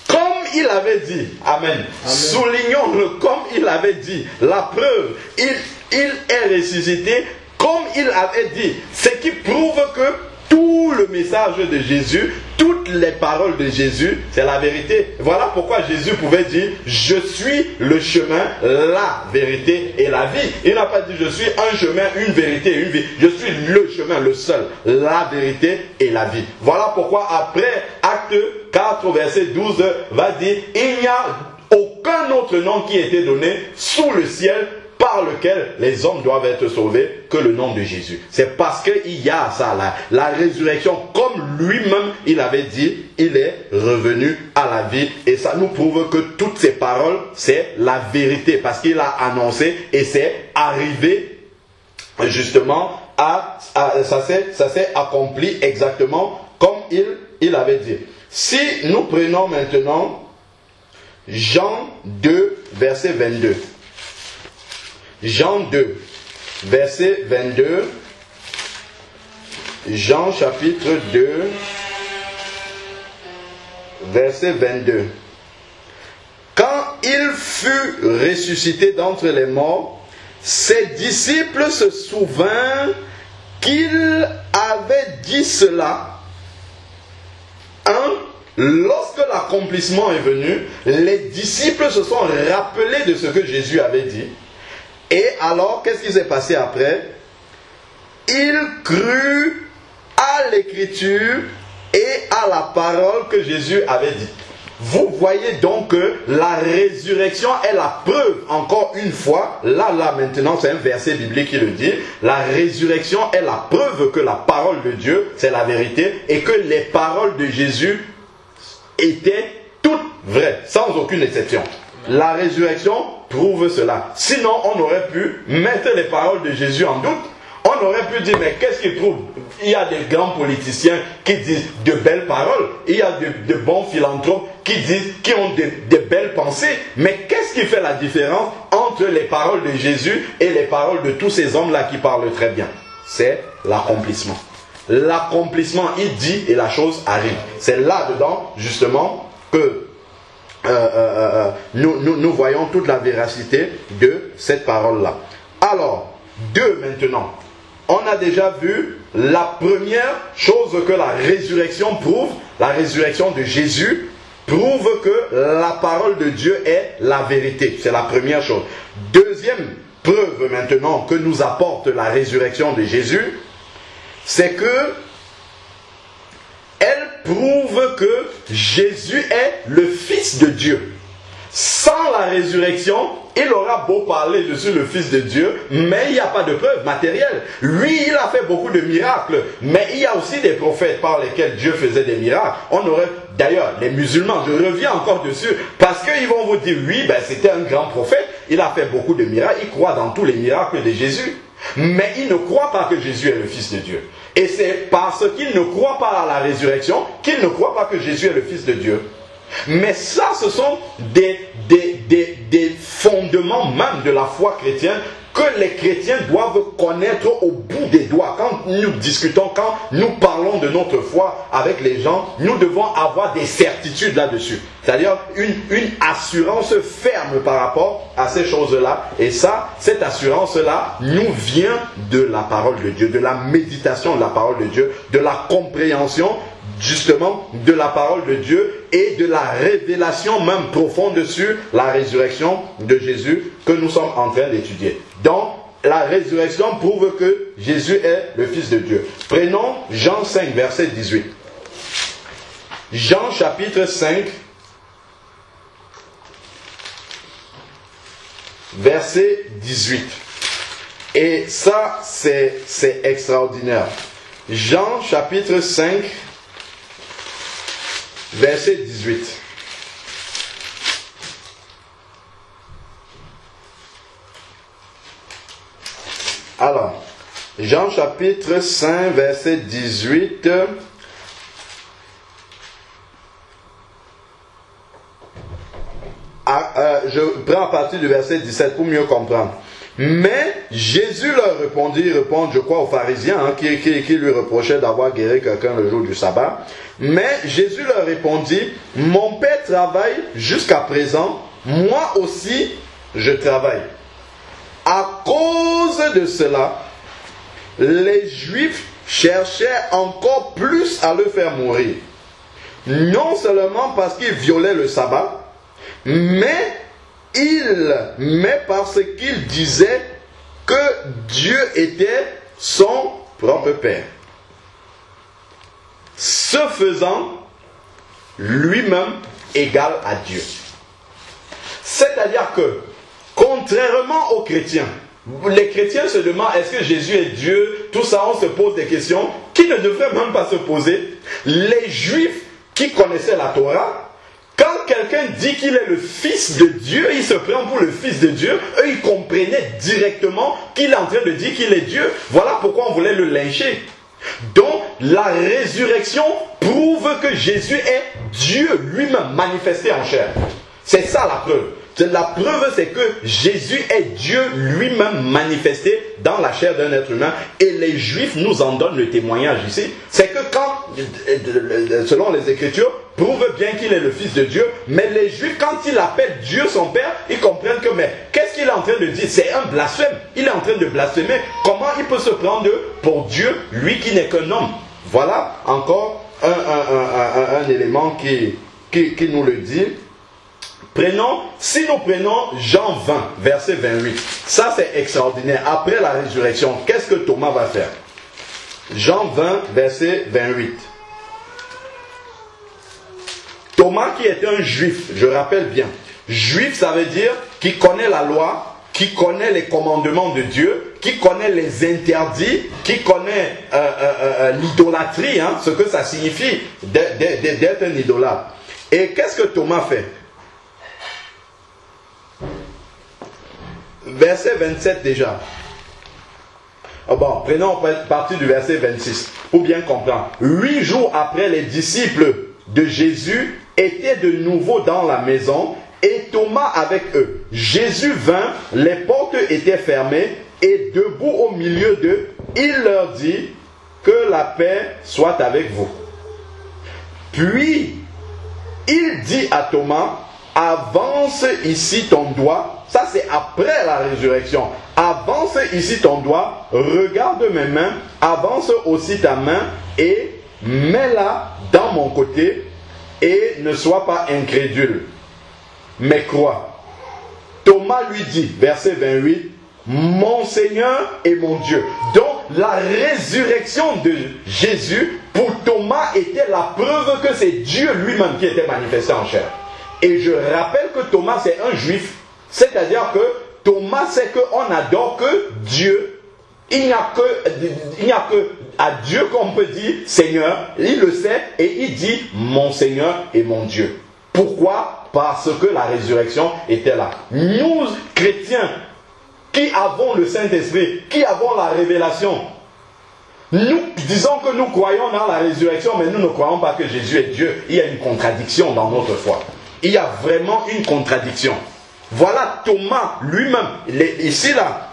comme il avait dit. Amen. Amen. Soulignons-le comme il avait dit. La preuve, il est ressuscité comme il avait dit. Ce qui prouve que tout le message de Jésus, toutes les paroles de Jésus, c'est la vérité. Voilà pourquoi Jésus pouvait dire: je suis le chemin, la vérité et la vie. Il n'a pas dit: je suis un chemin, une vérité et une vie. Je suis le chemin, le seul, la vérité et la vie. Voilà pourquoi après Acte 4, verset 12, va dire: il n'y a aucun autre nom qui ait été donné sous le ciel par lequel les hommes doivent être sauvés que le nom de Jésus. C'est parce qu'il y a ça là, la résurrection, comme lui-même il avait dit, il est revenu à la vie, et ça nous prouve que toutes ces paroles c'est la vérité, parce qu'il a annoncé et c'est arrivé justement ça s'est accompli exactement comme il avait dit. Si nous prenons maintenant Jean 2, verset 22. Jean 2, verset 22. Jean chapitre 2, verset 22. Quand il fut ressuscité d'entre les morts, ses disciples se souvinrent qu'il avait dit cela. Lorsque l'accomplissement est venu, les disciples se sont rappelés de ce que Jésus avait dit. Et alors, qu'est-ce qui s'est passé après? Ils crurent à l'écriture et à la parole que Jésus avait dite. Vous voyez donc que la résurrection est la preuve, encore une fois, là maintenant c'est un verset biblique qui le dit, la résurrection est la preuve que la parole de Dieu, c'est la vérité, et que les paroles de Jésus étaient toutes vraies, sans aucune exception. La résurrection prouve cela. Sinon, on aurait pu mettre les paroles de Jésus en doute. On aurait pu dire, mais qu'est-ce qu'il prouve? Il y a des grands politiciens qui disent de belles paroles. Il y a de bons philanthropes qui ont de belles pensées. Mais qu'est-ce qui fait la différence entre les paroles de Jésus et les paroles de tous ces hommes-là qui parlent très bien? C'est l'accomplissement. L'accomplissement, il dit et la chose arrive. C'est là-dedans, justement, que nous voyons toute la véracité de cette parole-là. Alors, deux maintenant. On a déjà vu la première chose que la résurrection prouve, la résurrection de Jésus prouve que la parole de Dieu est la vérité. C'est la première chose. Deuxième preuve maintenant que nous apporte la résurrection de Jésus, c'est que elle prouve que Jésus est le Fils de Dieu. Sans la résurrection, il aura beau parler dessus le Fils de Dieu, mais il n'y a pas de preuve matérielle. Lui, il a fait beaucoup de miracles, mais il y a aussi des prophètes par lesquels Dieu faisait des miracles. On aurait, d'ailleurs, les musulmans, je reviens encore dessus, parce qu'ils vont vous dire, oui, c'était un grand prophète, il a fait beaucoup de miracles, il croit dans tous les miracles de Jésus. Mais ils ne croient pas que Jésus est le Fils de Dieu. Et c'est parce qu'ils ne croient pas à la résurrection qu'ils ne croient pas que Jésus est le Fils de Dieu. Mais ça, ce sont des fondements même de la foi chrétienne que les chrétiens doivent connaître au bout des doigts. Quand nous discutons, quand nous parlons de notre foi avec les gens, nous devons avoir des certitudes là-dessus. C'est-à-dire une assurance ferme par rapport à ces choses-là. Et ça, cette assurance-là nous vient de la parole de Dieu, de la méditation de la parole de Dieu, de la compréhension justement de la parole de Dieu et de la révélation même profonde sur la résurrection de Jésus que nous sommes en train d'étudier. Donc, la résurrection prouve que Jésus est le Fils de Dieu. Prenons Jean 5, verset 18. Jean chapitre 5, verset 18. Et ça, c'est extraordinaire. Jean chapitre 5, verset 18. Alors, Jean chapitre 5, verset 18. Je prends à partir du verset 17 pour mieux comprendre. Mais Jésus leur répondit, je crois aux pharisiens qui lui reprochaient d'avoir guéri quelqu'un le jour du sabbat. Mais Jésus leur répondit, mon Père travaille jusqu'à présent, moi aussi je travaille. À cause de cela, les Juifs cherchaient encore plus à le faire mourir. Non seulement parce qu'il violait le sabbat, mais parce qu'il disait que Dieu était son propre Père. Ce faisant, lui-même égal à Dieu. C'est-à-dire que, contrairement aux chrétiens, les chrétiens se demandent est-ce que Jésus est Dieu? Tout ça, on se pose des questions qui ne devraient même pas se poser. Les Juifs qui connaissaient la Torah, quand quelqu'un dit qu'il est le Fils de Dieu, il se prend pour le Fils de Dieu, eux ils comprenaient directement qu'il est en train de dire qu'il est Dieu. Voilà pourquoi on voulait le lyncher. Donc la résurrection prouve que Jésus est Dieu lui-même manifesté en chair. C'est ça la preuve. La preuve, c'est que Jésus est Dieu lui-même manifesté dans la chair d'un être humain. Et les Juifs nous en donnent le témoignage ici. C'est que quand, selon les Écritures, prouve bien qu'il est le Fils de Dieu. Mais les Juifs, quand il appelle Dieu son Père, ils comprennent que, mais qu'est-ce qu'il est en train de dire? C'est un blasphème. Il est en train de blasphémer. Comment il peut se prendre pour Dieu, lui qui n'est qu'un homme? Voilà encore un élément qui nous le dit. Si nous prenons Jean 20, verset 28, ça c'est extraordinaire. Après la résurrection, qu'est-ce que Thomas va faire? Jean 20, verset 28. Thomas qui était un juif, je rappelle bien. Juif, ça veut dire qui connaît la loi, qui connaît les commandements de Dieu, qui connaît les interdits, qui connaît l'idolâtrie, hein, ce que ça signifie d'être un idolâtre. Et qu'est-ce que Thomas fait? Verset 27 déjà. Bon, prenons partie du verset 26 pour bien comprendre. 8 jours après, les disciples de Jésus étaient de nouveau dans la maison et Thomas avec eux. Jésus vint, les portes étaient fermées et debout au milieu d'eux, il leur dit que la paix soit avec vous. Puis, il dit à Thomas, avance ici ton doigt. Ça c'est après la résurrection. Avance ici ton doigt, regarde mes mains, avance aussi ta main et mets-la dans mon côté et ne sois pas incrédule, mais crois. Thomas lui dit, verset 28, mon Seigneur et mon Dieu. Donc la résurrection de Jésus pour Thomas était la preuve que c'est Dieu lui-même qui était manifesté en chair. Et je rappelle que Thomas c'est un juif. C'est-à-dire que Thomas sait qu'on n'adore que Dieu. Il n'y a que à Dieu qu'on peut dire Seigneur. Il le sait et il dit mon Seigneur et mon Dieu. Pourquoi? Parce que la résurrection était là. Nous, chrétiens, qui avons le Saint-Esprit, qui avons la révélation, nous disons que nous croyons dans la résurrection, mais nous ne croyons pas que Jésus est Dieu. Il y a une contradiction dans notre foi. Il y a vraiment une contradiction. Voilà Thomas lui-même. Ici, là,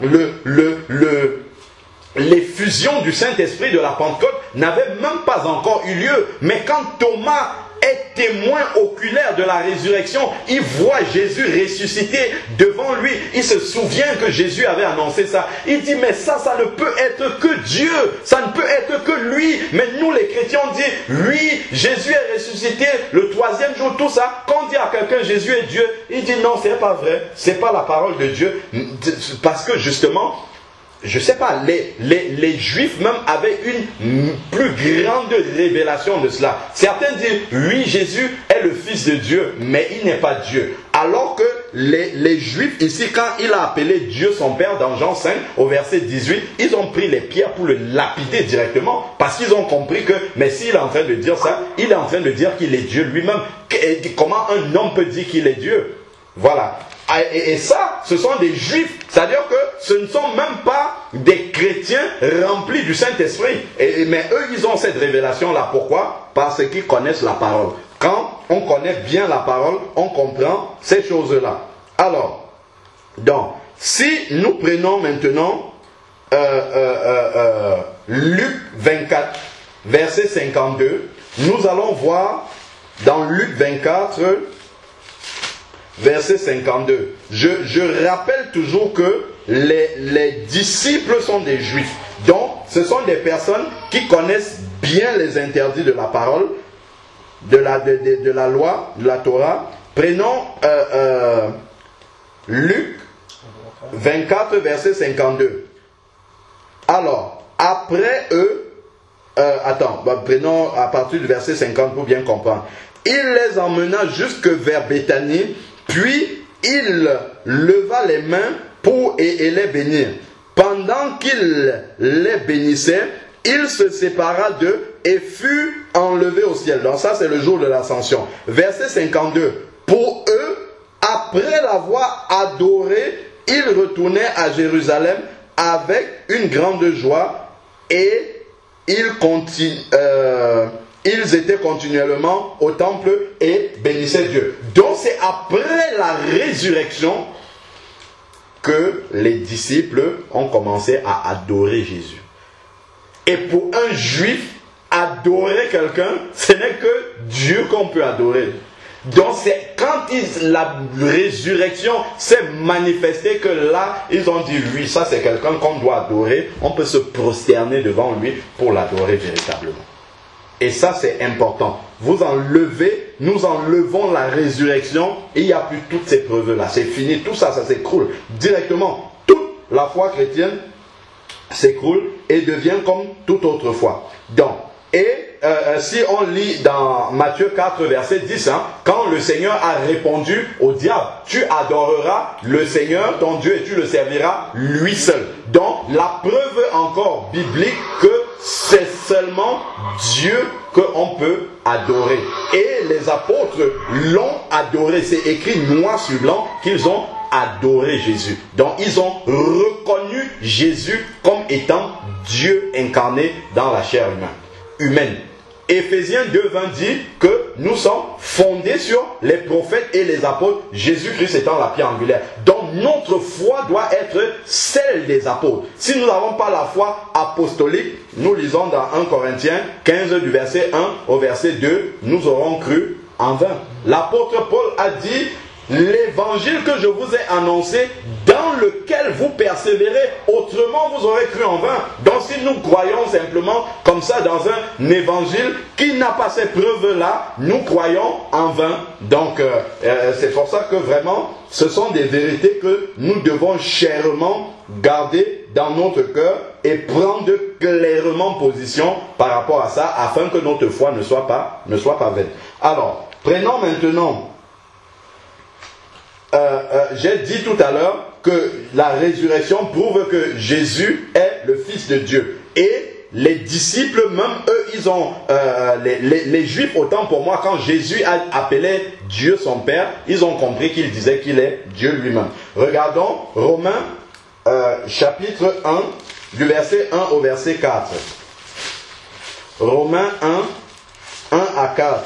l'effusion du Saint-Esprit de la Pentecôte n'avait même pas encore eu lieu. Mais quand Thomas est témoin oculaire de la résurrection, il voit Jésus ressuscité devant lui. Il se souvient que Jésus avait annoncé ça. Il dit, mais ça ne peut être que Dieu. Ça ne peut être que lui. Mais nous, les chrétiens, on dit, oui, Jésus est ressuscité le 3e jour, tout ça. Quand on dit à quelqu'un, Jésus est Dieu, il dit, non, c'est pas vrai. C'est pas la parole de Dieu. Parce que justement, je ne sais pas, les Juifs même avaient une plus grande révélation de cela. Certains disent, oui, Jésus est le Fils de Dieu, mais il n'est pas Dieu. Alors que les Juifs, ici, quand il a appelé Dieu son Père dans Jean 5, au verset 18, ils ont pris les pierres pour le lapider directement, parce qu'ils ont compris que, mais s'il est en train de dire ça, il est en train de dire qu'il est Dieu lui-même. Comment un homme peut dire qu'il est Dieu? Voilà. Et ça, ce sont des Juifs. C'est-à-dire que ce ne sont même pas des chrétiens remplis du Saint-Esprit. Mais eux, ils ont cette révélation-là. Pourquoi? Parce qu'ils connaissent la parole. Quand on connaît bien la parole, on comprend ces choses-là. Alors, donc, si nous prenons maintenant Luc 24, verset 52, nous allons voir dans Luc 24... verset 52. Je rappelle toujours que les disciples sont des Juifs. Donc, ce sont des personnes qui connaissent bien les interdits de la parole, de la loi, de la Torah. Prenons Luc 24, verset 52. Alors, après eux, prenons à partir du verset 50 pour bien comprendre. Il les emmena jusque vers Béthanie. Puis, il leva les mains et les bénir. Pendant qu'il les bénissait, il se sépara d'eux et fut enlevé au ciel. Donc ça, c'est le jour de l'ascension. Verset 52. Pour eux, après l'avoir adoré, ils retournaient à Jérusalem avec une grande joie et ils étaient continuellement au temple et bénissaient Dieu. Donc c'est après la résurrection que les disciples ont commencé à adorer Jésus. Et pour un juif, adorer quelqu'un, ce n'est que Dieu qu'on peut adorer. Donc c'est quand la résurrection s'est manifestée que là, ils ont dit oui, ça c'est quelqu'un qu'on doit adorer. On peut se prosterner devant lui pour l'adorer véritablement. Et ça c'est important. Vous enlevez, nous enlevons la résurrection et il n'y a plus toutes ces preuves-là. C'est fini, tout ça, ça s'écroule directement. Toute la foi chrétienne s'écroule et devient comme toute autre foi. Donc, si on lit dans Matthieu 4, verset 10, quand le Seigneur a répondu au diable, tu adoreras le Seigneur, ton Dieu, et tu le serviras lui seul. Donc, la preuve encore biblique que c'est seulement Dieu qu'on peut adorer. Et les apôtres l'ont adoré. C'est écrit noir sur blanc qu'ils ont adoré Jésus. Donc, ils ont reconnu Jésus comme étant Dieu incarné dans la chair humaine. Éphésiens 2:20 dit que nous sommes fondés sur les prophètes et les apôtres, Jésus-Christ étant la pierre angulaire. Donc notre foi doit être celle des apôtres. Si nous n'avons pas la foi apostolique, nous lisons dans 1 Corinthiens 15 du verset 1 au verset 2, nous aurons cru en vain. L'apôtre Paul a dit, l'évangile que je vous ai annoncé, dans lequel vous persévérez, autrement vous aurez cru en vain. Donc si nous croyons simplement comme ça dans un évangile qui n'a pas ces preuves-là, nous croyons en vain. Donc c'est pour ça que vraiment, ce sont des vérités que nous devons chèrement garder dans notre cœur et prendre clairement position par rapport à ça, afin que notre foi ne soit pas vaine. Alors, prenons maintenant... j'ai dit tout à l'heure que la résurrection prouve que Jésus est le Fils de Dieu. Et les disciples, même eux, ils ont, les Juifs, autant pour moi, quand Jésus a appelé Dieu son Père, ils ont compris qu'il disait qu'il est Dieu lui-même. Regardons Romains chapitre 1, du verset 1 au verset 4. Romains 1, 1 à 4.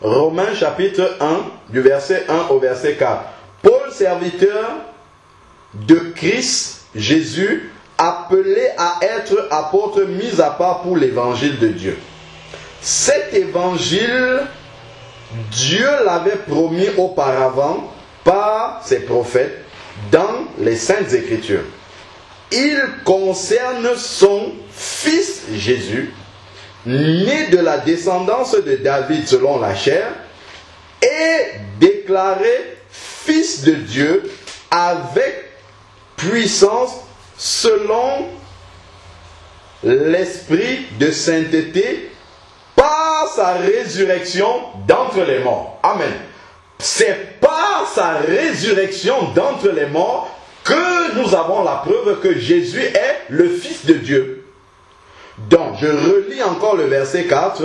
Romains chapitre 1, du verset 1 au verset 4. Paul, serviteur de Christ Jésus, appelé à être apôtre mis à part pour l'évangile de Dieu. Cet évangile, Dieu l'avait promis auparavant par ses prophètes dans les Saintes Écritures. Il concerne son Fils Jésus, né de la descendance de David selon la chair, et déclaré Fils de Dieu avec puissance selon l'esprit de sainteté par sa résurrection d'entre les morts. Amen. C'est par sa résurrection d'entre les morts que nous avons la preuve que Jésus est le Fils de Dieu. Donc, je relis encore le verset 4,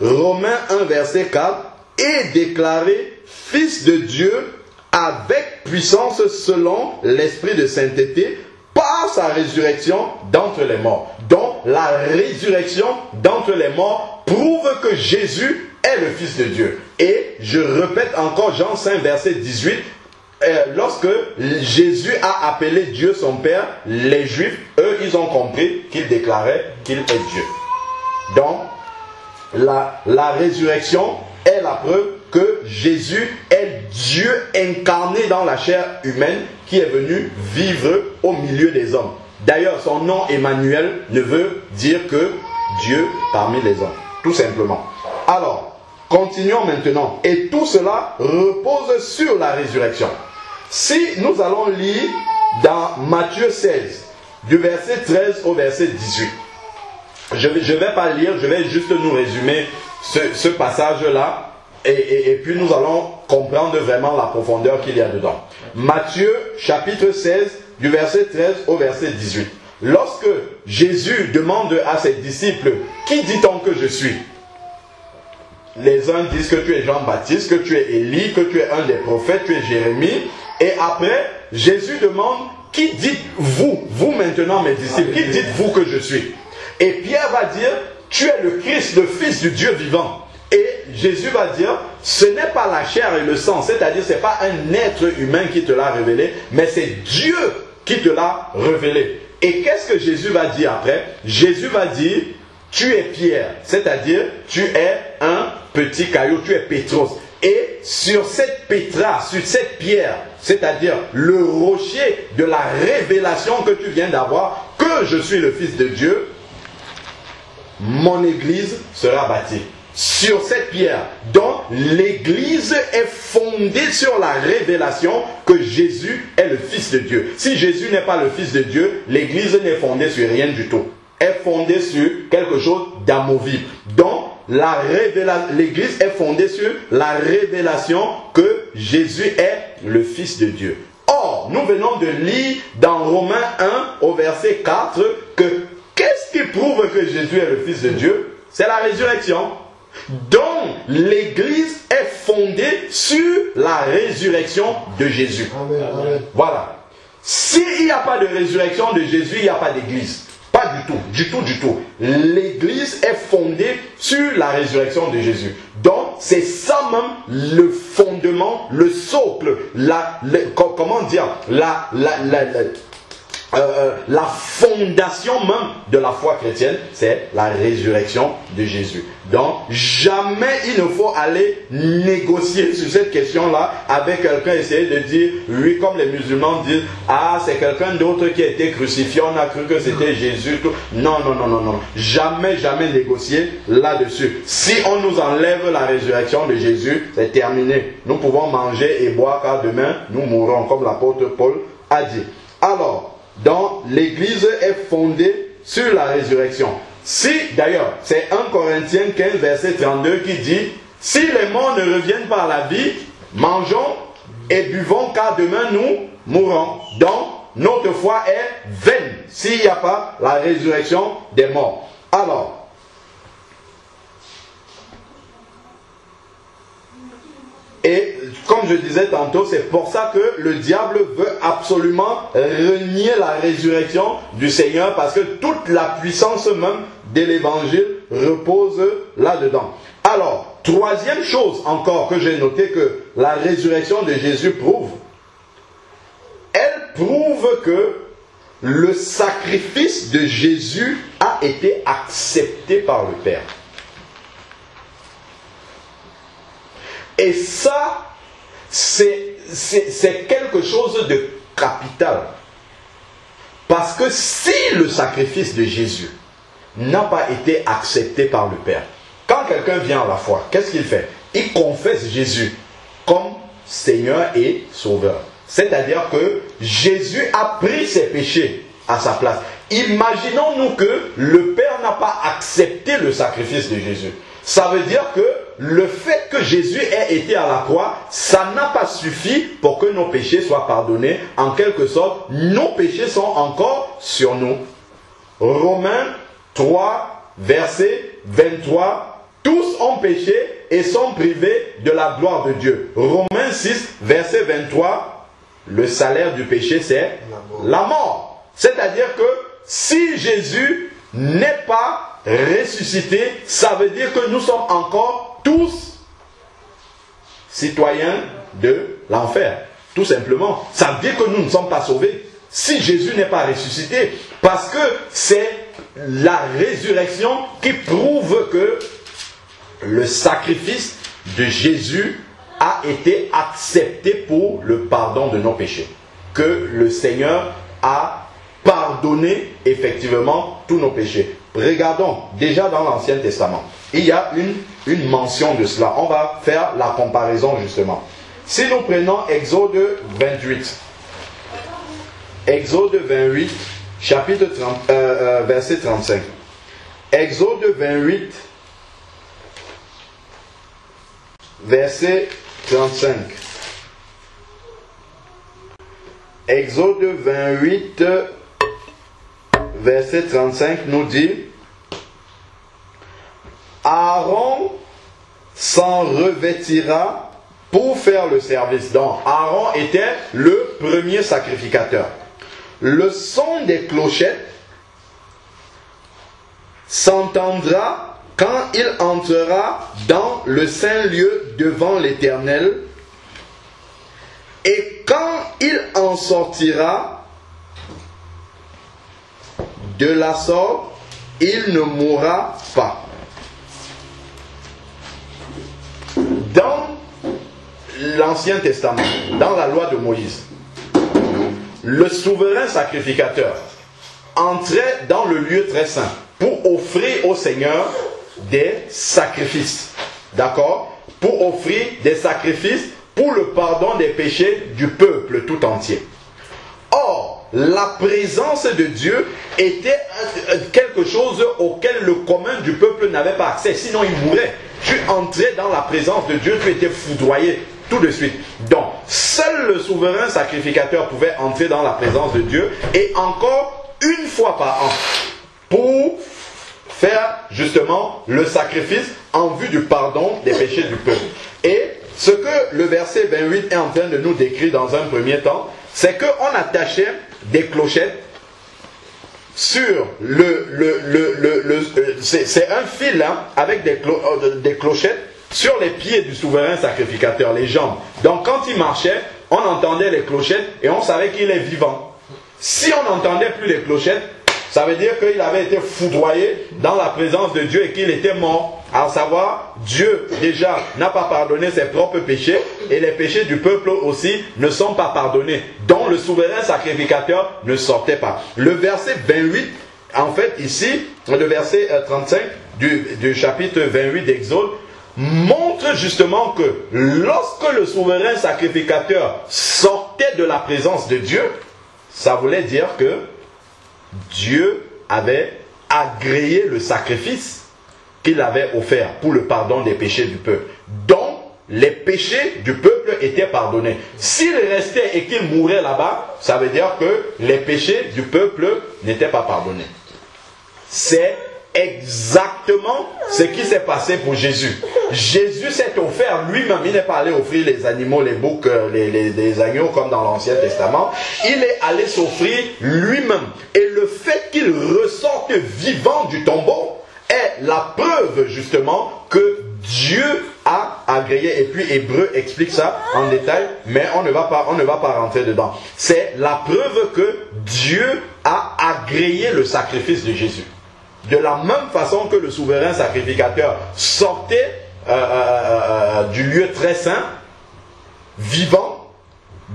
Romains 1, verset 4, et déclaré Fils de Dieu avec puissance selon l'esprit de sainteté par sa résurrection d'entre les morts. Donc, la résurrection d'entre les morts prouve que Jésus est le Fils de Dieu. Et je répète encore Jean 5, verset 18, lorsque Jésus a appelé Dieu son Père, les Juifs, eux, ils ont compris qu'il déclarait qu'il est Dieu. Donc, la résurrection est la preuve que Jésus est Dieu incarné dans la chair humaine qui est venu vivre au milieu des hommes. D'ailleurs, son nom Emmanuel ne veut dire que Dieu parmi les hommes. Tout simplement. Alors, continuons maintenant. Et tout cela repose sur la résurrection. Si nous allons lire dans Matthieu 16, du verset 13 au verset 18. Je ne vais pas lire, je vais juste nous résumer ce passage-là. Et puis nous allons comprendre vraiment la profondeur qu'il y a dedans. Matthieu chapitre 16, du verset 13 au verset 18. Lorsque Jésus demande à ses disciples, qui dit-on que je suis? Les uns disent que tu es Jean-Baptiste, que tu es Élie, que tu es un des prophètes, tu es Jérémie. Et après, Jésus demande, qui dites-vous, vous maintenant mes disciples, qui dites-vous que je suis? Et Pierre va dire, tu es le Christ, le Fils du Dieu vivant. Et Jésus va dire, ce n'est pas la chair et le sang, c'est-à-dire ce n'est pas un être humain qui te l'a révélé, mais c'est Dieu qui te l'a révélé. Et qu'est-ce que Jésus va dire après? Jésus va dire, tu es Pierre, c'est-à-dire tu es un petit caillou, tu es Pétros. Et sur cette pétra, sur cette pierre, c'est-à-dire le rocher de la révélation que tu viens d'avoir, que je suis le Fils de Dieu, mon église sera bâtie. Sur cette pierre, dont l'église est fondée sur la révélation que Jésus est le Fils de Dieu. Si Jésus n'est pas le Fils de Dieu, l'église n'est fondée sur rien du tout. Elle est fondée sur quelque chose d'amovible. Donc, l'église est fondée sur la révélation que Jésus est le Fils de Dieu. Or, nous venons de lire dans Romains 1 au verset 4 que qu'est-ce qui prouve que Jésus est le Fils de Dieu? C'est la résurrection. Donc, l'église est fondée sur la résurrection de Jésus. Amen, amen. Voilà. S'il n'y a pas de résurrection de Jésus, il n'y a pas d'église. Pas du tout, du tout, du tout. L'église est fondée sur la résurrection de Jésus. Donc, c'est ça même le fondement, le socle, comment dire, la fondation même de la foi chrétienne, c'est la résurrection de Jésus. Donc, jamais il ne faut aller négocier sur cette question-là avec quelqu'un, essayer de dire, oui, comme les musulmans disent, ah, c'est quelqu'un d'autre qui a été crucifié, on a cru que c'était Jésus. Tout. Non, non, non, non, non. Jamais, jamais négocier là-dessus. Si on nous enlève la résurrection de Jésus, c'est terminé. Nous pouvons manger et boire car demain, nous mourrons, comme l'apôtre Paul a dit. Alors, donc, l'église est fondée sur la résurrection. Si, d'ailleurs, c'est 1 Corinthiens 15, verset 32 qui dit, si les morts ne reviennent pas à la vie, mangeons et buvons car demain nous mourrons. Donc, notre foi est vaine s'il n'y a pas la résurrection des morts. Alors, et comme je disais tantôt, c'est pour ça que le diable veut absolument renier la résurrection du Seigneur, parce que toute la puissance même de l'évangile repose là-dedans. Alors, troisième chose encore que j'ai noté que la résurrection de Jésus prouve, elle prouve que le sacrifice de Jésus a été accepté par le Père. Et ça, c'est quelque chose de capital. Parce que si le sacrifice de Jésus n'a pas été accepté par le Père, quand quelqu'un vient à la foi, qu'est-ce qu'il fait? Il confesse Jésus comme Seigneur et Sauveur. C'est-à-dire que Jésus a pris ses péchés à sa place. Imaginons-nous que le Père n'a pas accepté le sacrifice de Jésus. Ça veut dire que le fait que Jésus ait été à la croix, ça n'a pas suffi pour que nos péchés soient pardonnés. En quelque sorte, nos péchés sont encore sur nous. Romains 3, verset 23. Tous ont péché et sont privés de la gloire de Dieu. Romains 6, verset 23. Le salaire du péché, c'est la mort. C'est-à-dire que si Jésus n'est pas ressuscité, ça veut dire que nous sommes encore tous citoyens de l'enfer. Tout simplement. Ça veut dire que nous ne sommes pas sauvés si Jésus n'est pas ressuscité. Parce que c'est la résurrection qui prouve que le sacrifice de Jésus a été accepté pour le pardon de nos péchés. Que le Seigneur a pardonné effectivement tous nos péchés. Regardons, déjà dans l'Ancien Testament, il y a une mention de cela. On va faire la comparaison justement. Si nous prenons Exode 28, Exode 28, chapitre 30, verset 35. Exode 28, verset 35. Exode 28, verset 35 nous dit: Aaron s'en revêtira pour faire le service. Donc Aaron était le premier sacrificateur. Le son des clochettes s'entendra quand il entrera dans le saint lieu devant l'Éternel, et quand il en sortira de la sorte, il ne mourra pas. Dans l'Ancien Testament, dans la loi de Moïse, le souverain sacrificateur entrait dans le lieu très saint pour offrir au Seigneur des sacrifices. D'accord? Pour offrir des sacrifices pour le pardon des péchés du peuple tout entier. Or, la présence de Dieu était quelque chose auquel le commun du peuple n'avait pas accès, sinon il mourrait. Tu entrais dans la présence de Dieu, tu étais foudroyé tout de suite. Donc, seul le souverain sacrificateur pouvait entrer dans la présence de Dieu, et encore une fois par an, pour faire justement le sacrifice en vue du pardon des péchés du peuple. Et ce que le verset 28 est en train de nous décrire dans un premier temps, c'est qu'on attachait des clochettes sur c'est un fil hein, avec des clochettes sur les pieds du souverain sacrificateur, les jambes. Donc quand il marchait, on entendait les clochettes et on savait qu'il est vivant. Si on n'entendait plus les clochettes, ça veut dire qu'il avait été foudroyé dans la présence de Dieu et qu'il était mort. À savoir, Dieu déjà n'a pas pardonné ses propres péchés et les péchés du peuple aussi ne sont pas pardonnés. Donc le souverain sacrificateur ne sortait pas. Le verset 28, en fait ici, le verset 35 du chapitre 28 d'Exode, montre justement que lorsque le souverain sacrificateur sortait de la présence de Dieu, ça voulait dire que Dieu avait agréé le sacrifice qu'il avait offert pour le pardon des péchés du peuple. Donc, les péchés du peuple étaient pardonnés. S'il restait et qu'il mourait là-bas, ça veut dire que les péchés du peuple n'étaient pas pardonnés. C'est exactement ce qui s'est passé pour Jésus. Jésus s'est offert lui-même. Il n'est pas allé offrir les animaux, les boucs, les agneaux comme dans l'Ancien Testament. Il est allé s'offrir lui-même. Et le fait qu'il ressorte vivant du tombeau est la preuve justement que Dieu a agréé. Et puis Hébreu explique ça en détail, mais on ne va pas rentrer dedans. C'est la preuve que Dieu a agréé le sacrifice de Jésus. De la même façon que le souverain sacrificateur sortait du lieu très saint, vivant,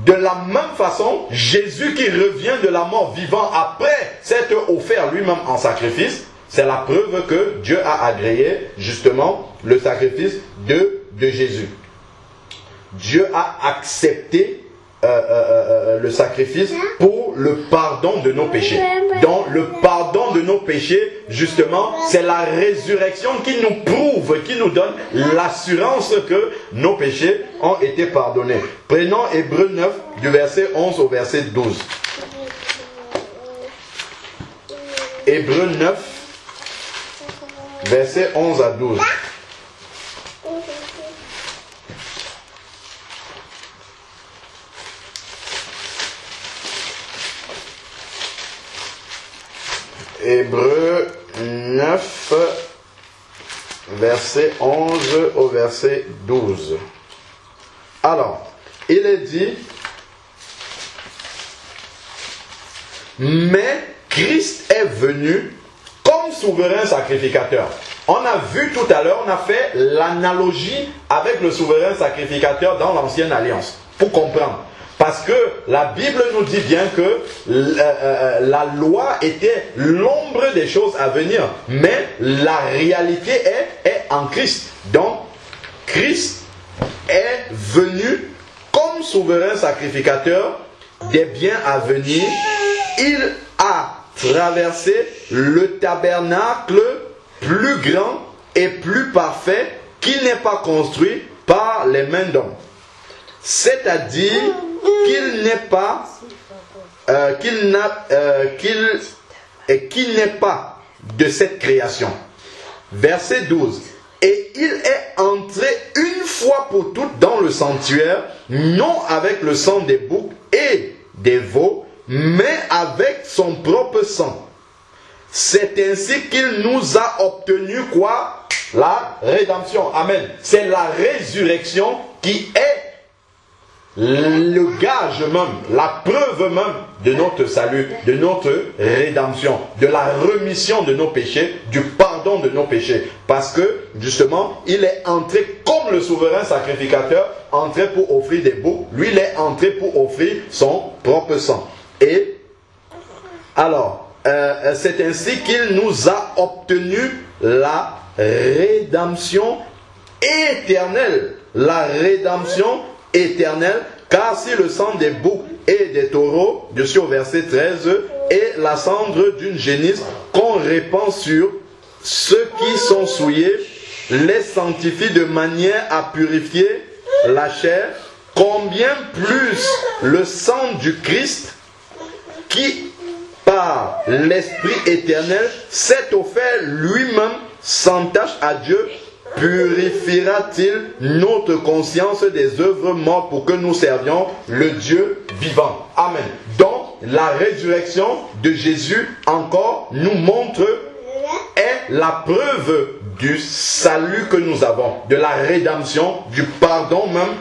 de la même façon, Jésus qui revient de la mort vivant après s'être offert lui-même en sacrifice, c'est la preuve que Dieu a agréé justement le sacrifice de Jésus. Dieu a accepté le sacrifice pour le pardon de nos péchés. Donc le pardon de nos péchés, justement, c'est la résurrection qui nous prouve, qui nous donne l'assurance que nos péchés ont été pardonnés. Prenons Hébreux 9 du verset 11 au verset 12. Hébreux 9 verset 11 à 12. Hébreux 9, verset 11 au verset 12. Alors, il est dit, mais Christ est venu comme souverain sacrificateur. On a vu tout à l'heure, on a fait l'analogie avec le souverain sacrificateur dans l'ancienne alliance, pour comprendre. Parce que la Bible nous dit bien que la loi était l'ombre des choses à venir, mais la réalité est en Christ. Donc, Christ est venu comme souverain sacrificateur des biens à venir. Il a traversé le tabernacle plus grand et plus parfait qui n'est pas construit par les mains d'hommes. C'est-à-dire qu'il n'est pas qu'il n'est pas de cette création. Verset 12. Et il est entré une fois pour toutes dans le sanctuaire, non avec le sang des boucs et des veaux, mais avec son propre sang, c'est ainsi qu'il nous a obtenu quoi? La rédemption. Amen. C'est la résurrection qui est le gage même, la preuve même de notre salut, de notre rédemption, de la remission de nos péchés, du pardon de nos péchés. Parce que, justement, il est entré comme le souverain sacrificateur, entré pour offrir des boucs. Lui, il est entré pour offrir son propre sang. Et, alors, c'est ainsi qu'il nous a obtenu la rédemption éternelle. La rédemption éternelle, car si le sang des boucs et des taureaux, je suis au verset 13, et la cendre d'une génisse qu'on répand sur ceux qui sont souillés, les sanctifie de manière à purifier la chair, combien plus le sang du Christ, qui par l'Esprit éternel s'est offert lui-même sans tache à Dieu, purifiera-t-il notre conscience des œuvres mortes pour que nous servions le Dieu vivant? Amen. Donc, la résurrection de Jésus encore nous montre, est la preuve du salut que nous avons, de la rédemption, du pardon même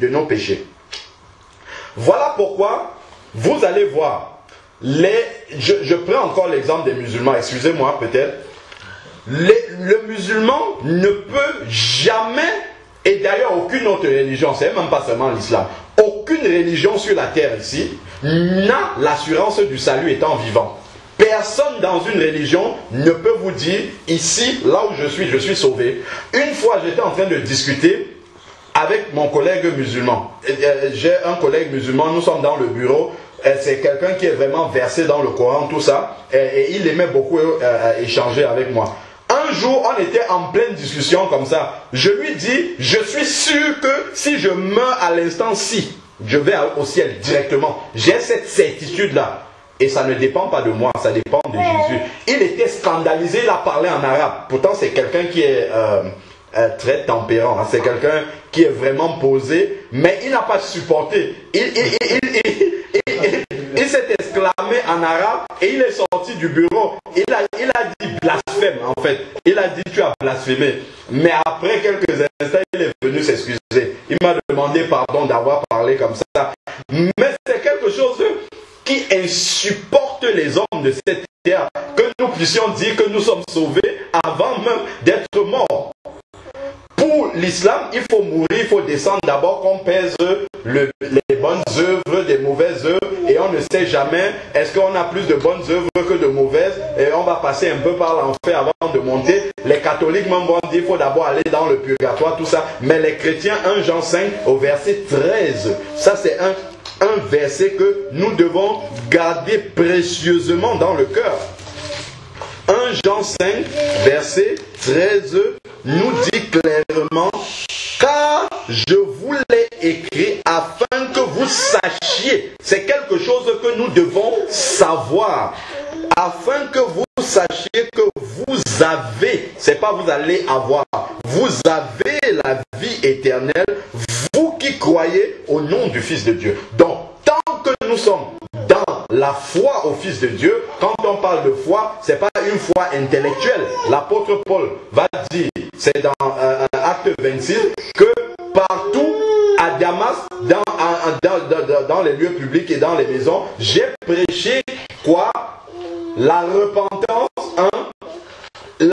de nos péchés. Voilà pourquoi vous allez voir, je prends encore l'exemple des musulmans, excusez-moi peut-être. Le musulman ne peut jamais, et d'ailleurs aucune autre religion, c'est même pas seulement l'islam, aucune religion sur la terre ici n'a l'assurance du salut étant vivant. Personne dans une religion ne peut vous dire, ici, là où je suis sauvé. Une fois j'étais en train de discuter avec mon collègue musulman. J'ai un collègue musulman, nous sommes dans le bureau. C'est quelqu'un qui est vraiment versé dans le Coran, tout ça. Et il aimait beaucoup échanger avec moi. Un jour, on était en pleine discussion comme ça. Je lui dis, je suis sûr que si je meurs à l'instant-ci, je vais au ciel directement. J'ai cette certitude-là. Et ça ne dépend pas de moi, ça dépend de Jésus. Il était scandalisé, il a parlé en arabe. Pourtant, c'est quelqu'un qui est très tempérant. Hein. C'est quelqu'un qui est vraiment posé, mais il n'a pas supporté. Il s'est exclamé en arabe et il est sorti du bureau. Il a dit blasphème en fait. Il a dit tu as blasphémé. Mais après quelques instants, il est venu s'excuser. Il m'a demandé pardon d'avoir parlé comme ça. Mais c'est quelque chose qui insupporte les hommes de cette terre. Que nous puissions dire que nous sommes sauvés avant même d'être morts. Pour l'islam, il faut mourir, il faut descendre d'abord qu'on pèse les bonnes œuvres des mauvaises œuvres et on ne sait jamais est-ce qu'on a plus de bonnes œuvres que de mauvaises et on va passer un peu par l'enfer avant de monter. Les catholiques même vont dire qu'il faut d'abord aller dans le purgatoire, tout ça. Mais les chrétiens, 1 Jean 5 au verset 13, ça c'est un verset que nous devons garder précieusement dans le cœur. 1 Jean 5, verset 13, nous dit clairement, car je vous l'ai écrit afin que vous sachiez. C'est quelque chose que nous devons savoir. Afin que vous sachiez que vous avez, c'est pas vous allez avoir, vous avez la vie éternelle, vous qui croyez au nom du Fils de Dieu. Donc, tant que nous sommes dans la foi au Fils de Dieu, quand on parle de foi, ce n'est pas une foi intellectuelle. L'apôtre Paul va dire, c'est dans Acte 26, que partout à Damas, dans les lieux publics et dans les maisons, j'ai prêché quoi? La repentance, 1,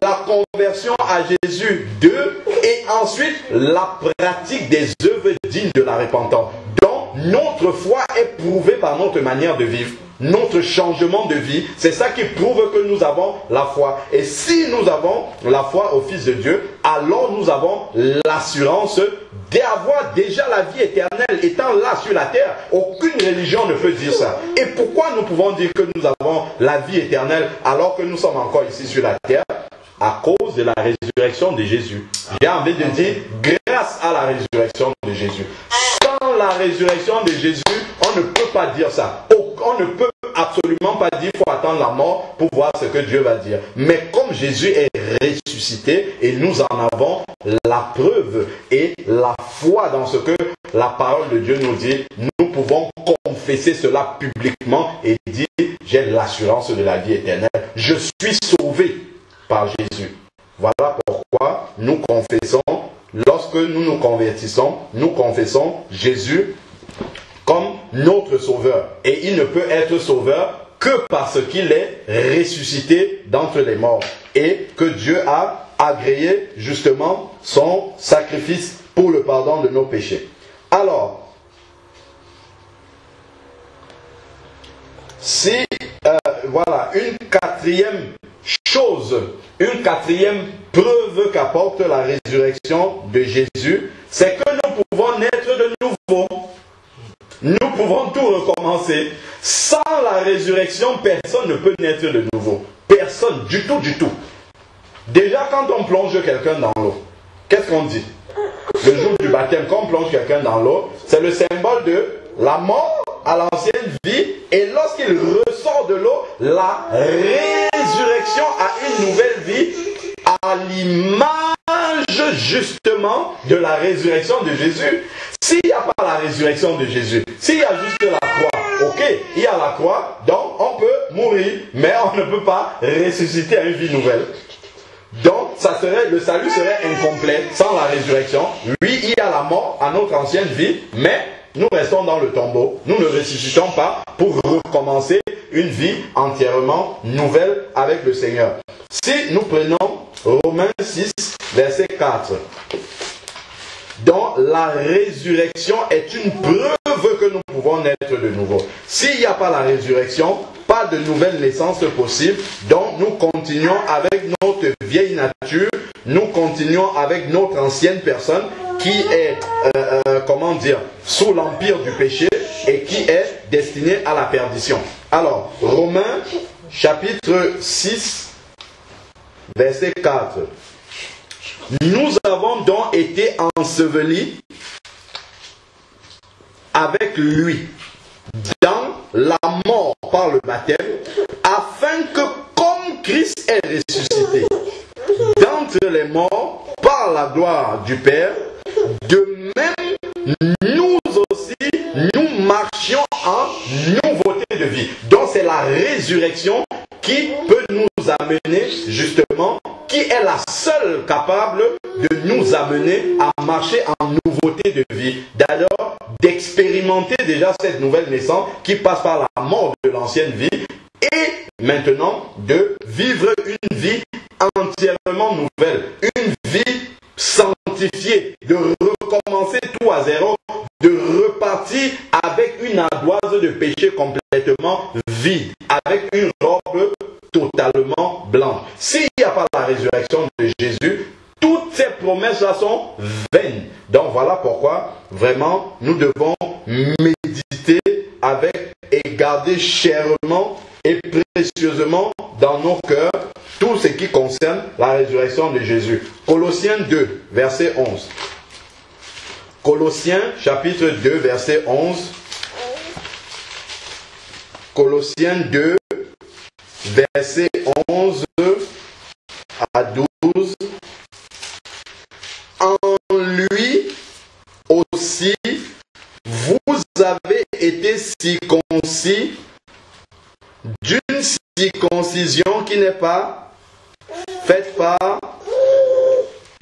la conversion à Jésus, 2, et ensuite la pratique des œuvres dignes de la repentance. Donc, notre foi est prouvée par notre manière de vivre. Notre changement de vie, c'est ça qui prouve que nous avons la foi. Et si nous avons la foi au Fils de Dieu, alors nous avons l'assurance d'avoir déjà la vie éternelle étant là sur la terre. Aucune religion ne peut dire ça. Et pourquoi nous pouvons dire que nous avons la vie éternelle alors que nous sommes encore ici sur la terre? À cause de la résurrection de Jésus. J'ai envie de dire, grâce à la résurrection de Jésus. Sans la résurrection de Jésus, on ne peut pas dire ça. On ne peut absolument pas dire qu'il faut attendre la mort pour voir ce que Dieu va dire. Mais comme Jésus est ressuscité et nous en avons la preuve et la foi dans ce que la parole de Dieu nous dit, nous pouvons confesser cela publiquement et dire, j'ai l'assurance de la vie éternelle. Je suis sauvé par Jésus. Voilà pourquoi nous confessons, lorsque nous nous convertissons, nous confessons Jésus comme notre sauveur. Et il ne peut être sauveur que parce qu'il est ressuscité d'entre les morts. Et que Dieu a agréé justement son sacrifice pour le pardon de nos péchés. Alors, si, voilà, une quatrième chose, une quatrième preuve qu'apporte la résurrection de Jésus, c'est que nous pouvons naître de nouveau. Nous pouvons tout recommencer. Sans la résurrection, personne ne peut naître de nouveau. Personne, du tout, du tout. Déjà, quand on plonge quelqu'un dans l'eau, qu'est-ce qu'on dit? Le jour du baptême, quand on plonge quelqu'un dans l'eau, c'est le symbole de la mort à l'ancienne vie. Et lorsqu'il ressort de l'eau, la résurrection à une nouvelle vie, à l'image justement de la résurrection de Jésus. S'il n'y a pas la résurrection de Jésus, s'il y a juste la croix, ok, il y a la croix, donc on peut mourir, mais on ne peut pas ressusciter à une vie nouvelle. Donc, le salut serait incomplet sans la résurrection. Oui, il y a la mort à notre ancienne vie, mais nous restons dans le tombeau. Nous ne ressuscitons pas pour recommencer une vie entièrement nouvelle avec le Seigneur. Si nous prenons Romains 6, verset 4, dont la résurrection est une preuve que nous pouvons naître de nouveau. S'il n'y a pas la résurrection, pas de nouvelle naissance possible, donc nous continuons avec notre vieille nature, nous continuons avec notre ancienne personne qui est, comment dire, sous l'empire du péché et qui est destinée à la perdition. Alors, Romains chapitre 6, verset 4. Nous avons donc été ensevelis avec lui dans la mort par le baptême, afin que comme Christ est ressuscité d'entre les morts par la gloire du Père, de même nous aussi, nous marchions en nouveauté de vie. Donc c'est la résurrection qui peut nous amener justement, qui est la seule capable de nous amener à marcher en nouveauté de vie. D'ailleurs, d'expérimenter déjà cette nouvelle naissance qui passe par la mort de l'ancienne vie et maintenant de vivre une vie entièrement nouvelle, une vie sanctifiée, de recommencer tout à zéro, de repartir avec une ardoise de péché complètement vide, avec une robe totalement blanche. S'il n'y a pas la résurrection de Jésus, toutes ces promesses-là sont vaines. Donc voilà pourquoi vraiment nous devons méditer avec et garder chèrement et précieusement dans nos cœurs tout ce qui concerne la résurrection de Jésus. Colossiens 2, verset 11. Colossiens chapitre 2, verset 11. Colossiens 2, verset 11 à 12. En lui aussi, vous avez été circoncis d'une circoncision qui n'est pas faite par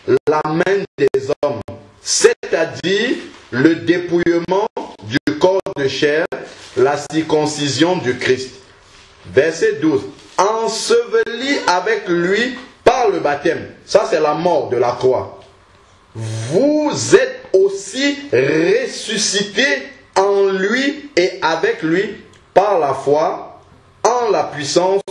la main des hommes, c'est-à-dire le dépouillement du corps de chair, la circoncision du Christ. Verset 12. Enseveli avec lui par le baptême. Ça, c'est la mort de la croix. Vous êtes aussi ressuscités en lui et avec lui par la foi en la puissance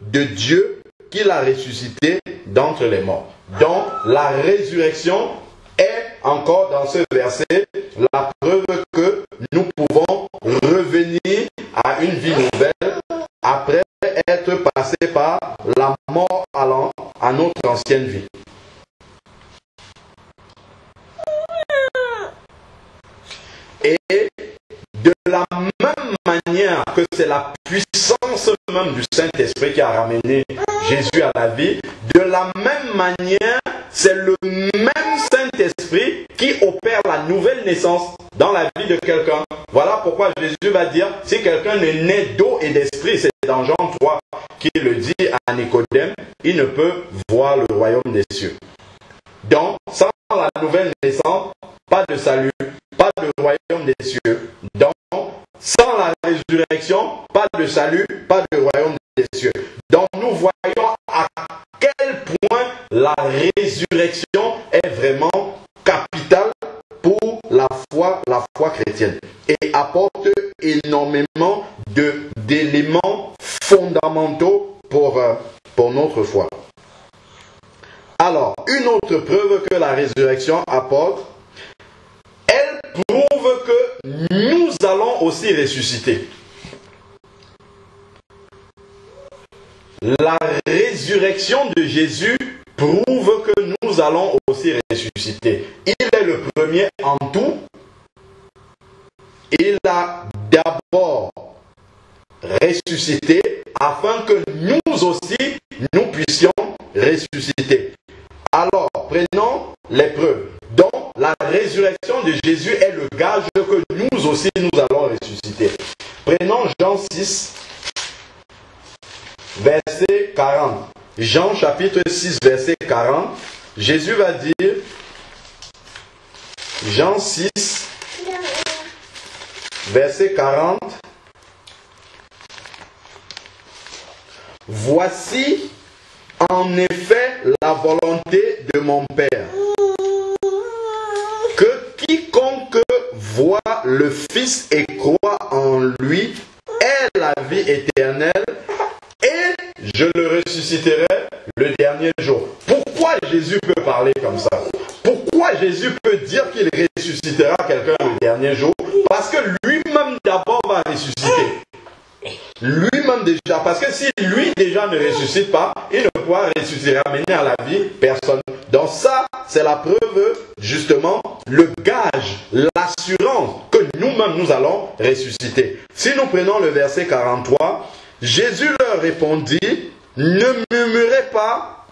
de Dieu qui l'a ressuscité d'entre les morts. Donc, la résurrection est encore dans ce verset la preuve que nous pouvons revenir à une vie nouvelle après être passé par la mort à notre ancienne vie. Et de la même manière que c'est la puissance même du Saint-Esprit qui a ramené Jésus à la vie, de la même manière, c'est le même Saint-Esprit qui opère la nouvelle naissance dans la vie de quelqu'un. Voilà pourquoi Jésus va dire, si quelqu'un n'est né d'eau et d'esprit, c'est dans Jean 3 qu'il le dit à Nicodème, il ne peut voir le royaume des cieux. Donc, sans la nouvelle naissance, pas de salut, pas de royaume des cieux. Donc, sans la résurrection, pas de salut, pas de royaume des cieux. Donc, nous voyons à quel point la résurrection est vraiment capitale pour la foi chrétienne. Et apporte énormément d'éléments fondamentaux pour notre foi. Alors, une autre preuve que la résurrection apporte, elle prouve que nous allons aussi ressusciter. La résurrection de Jésus prouve que nous allons aussi ressusciter. Il est le premier en tout. Il a d'abord ressuscité afin que nous aussi, nous puissions ressusciter. Alors, prenons les preuves. Donc, la résurrection de Jésus est le gage que nous aussi, nous allons ressusciter. Prenons Jean 6, verset 40. Jean chapitre 6, verset 40. Jésus va dire, Jean 6, verset 40. Voici en effet la volonté de mon Père, que quiconque voit le Fils et croit en lui ait la vie éternelle, et je le ressusciterai le dernier jour. Pourquoi Jésus peut parler comme ça? Pourquoi Jésus peut dire qu'il ressuscitera quelqu'un le dernier jour? Parce que lui-même d'abord va ressusciter. Lui-même déjà, parce que si lui déjà ne ressuscite pas, il ne pourra ressusciter, ramener à la vie personne. Donc ça, c'est la preuve, justement, le gage, l'assurance que nous-mêmes nous allons ressusciter. Si nous prenons le verset 43, Jésus leur répondit, ne murmurez pas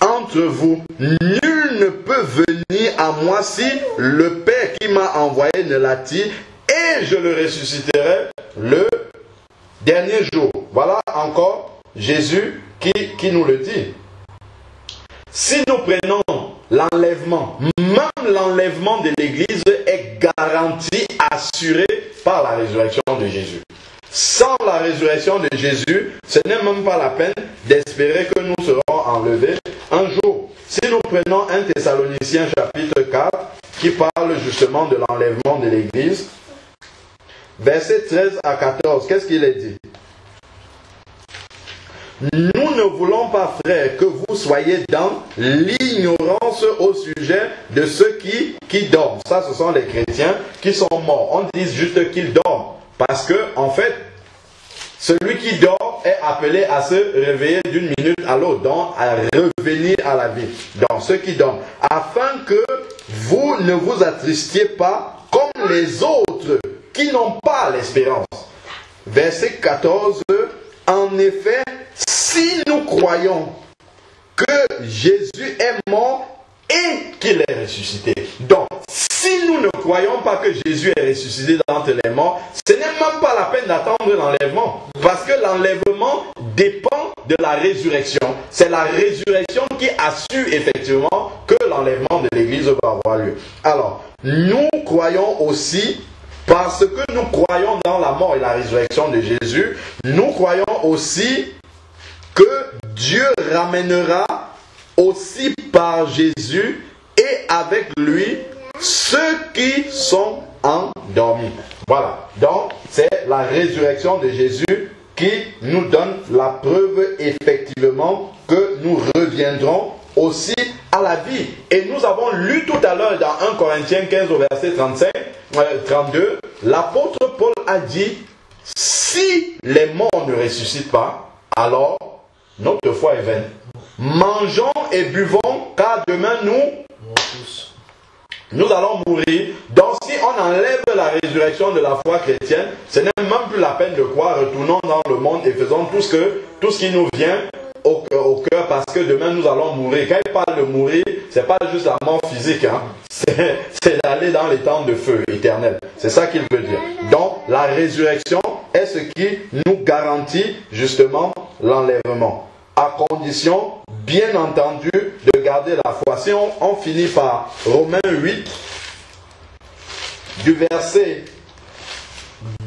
entre vous, nul ne peut venir à moi si le Père qui m'a envoyé ne l'attire, et je le ressusciterai le dernier jour. Voilà encore Jésus qui nous le dit. Si nous prenons l'enlèvement, même l'enlèvement de l'Église est garanti, assuré par la résurrection de Jésus. Sans la résurrection de Jésus, ce n'est même pas la peine d'espérer que nous serons enlevés un jour. Si nous prenons 1 Thessaloniciens chapitre 4, qui parle justement de l'enlèvement de l'Église, versets 13 à 14, qu'est-ce qu'il est dit? Nous ne voulons pas, frères, que vous soyez dans l'ignorance au sujet de ceux qui dorment. Ça, ce sont les chrétiens qui sont morts. On dit juste qu'ils dorment. Parce que, en fait, celui qui dort est appelé à se réveiller d'une minute à l'autre, donc à revenir à la vie. Donc, ceux qui dorment. Afin que vous ne vous attristiez pas comme les autres qui n'ont pas l'espérance. Verset 14. En effet, si nous croyons que Jésus est mort et qu'il est ressuscité. Donc, si nous ne croyons pas que Jésus est ressuscité d'entre les morts, ce n'est même pas la peine d'attendre l'enlèvement. Parce que l'enlèvement dépend de la résurrection. C'est la résurrection qui assure effectivement que l'enlèvement de l'Église va avoir lieu. Alors, nous croyons aussi, parce que nous croyons dans la mort et la résurrection de Jésus, nous croyons aussi que Dieu ramènera aussi par Jésus et avec lui ceux qui sont endormis. Voilà. Donc, c'est la résurrection de Jésus qui nous donne la preuve effectivement que nous reviendrons aussi à la vie. Et nous avons lu tout à l'heure dans 1 Corinthiens 15 au verset 32, l'apôtre Paul a dit, si les morts ne ressuscitent pas, alors notre foi est vaine. Mangeons et buvons, car demain nous allons mourir. Donc si on enlève la résurrection de la foi chrétienne, ce n'est même plus la peine de croire. Retournons dans le monde et faisons tout ce qui nous vient au cœur, parce que demain nous allons mourir. Quand il parle de mourir, c'est pas juste la mort physique, hein. C'est d'aller dans les temps de feu éternel. C'est ça qu'il veut dire. Donc, la résurrection est ce qui nous garantit justement l'enlèvement. À condition, bien entendu, de garder la foi. Si on finit par Romains 8, du verset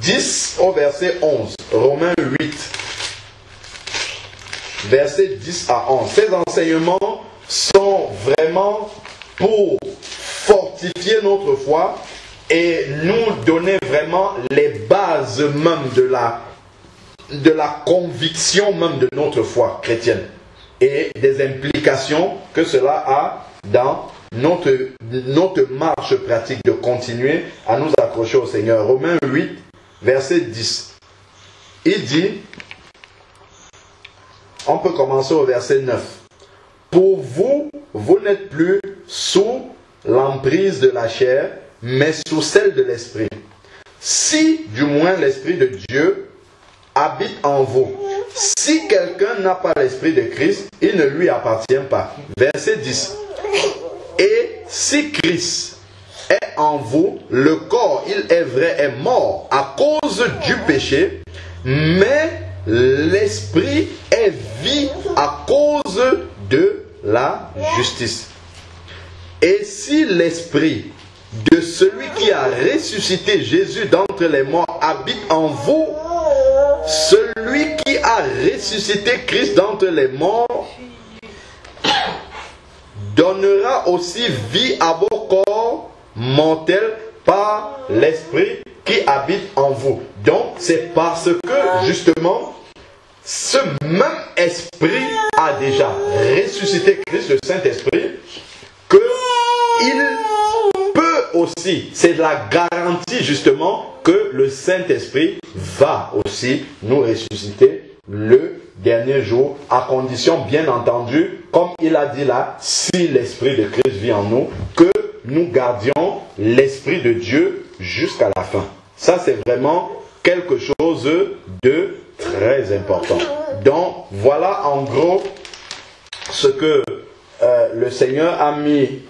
10 au verset 11. Romains 8, verset 10 à 11. Ces enseignements sont vraiment pour fortifier notre foi et nous donner vraiment les bases même de la conviction même de notre foi chrétienne et des implications que cela a dans notre marche pratique de continuer à nous accrocher au Seigneur. Romains 8, verset 10. Il dit, on peut commencer au verset 9. Pour vous, vous n'êtes plus sous l'emprise de la chair, mais sous celle de l'esprit. Si, du moins, l'esprit de Dieu habite en vous. Si quelqu'un n'a pas l'esprit de Christ, il ne lui appartient pas. Verset 10. Et si Christ est en vous, le corps, il est vrai, est mort à cause du péché, mais l'esprit est vie à cause de la justice. Et si l'esprit de celui qui a ressuscité Jésus d'entre les morts habite en vous, celui qui a ressuscité Christ d'entre les morts donnera aussi vie à vos corps mortels par l'esprit qui habite en vous. Donc, c'est parce que, justement, ce même esprit a déjà ressuscité Christ, le Saint-Esprit, qu'il peut aussi, c'est la garantie, justement, que le Saint-Esprit va aussi nous ressusciter le dernier jour, à condition, bien entendu, comme il a dit là, si l'Esprit de Christ vit en nous, que nous gardions l'Esprit de Dieu jusqu'à la fin. Ça, c'est vraiment quelque chose de très important. Donc, voilà en gros ce que le Seigneur a mis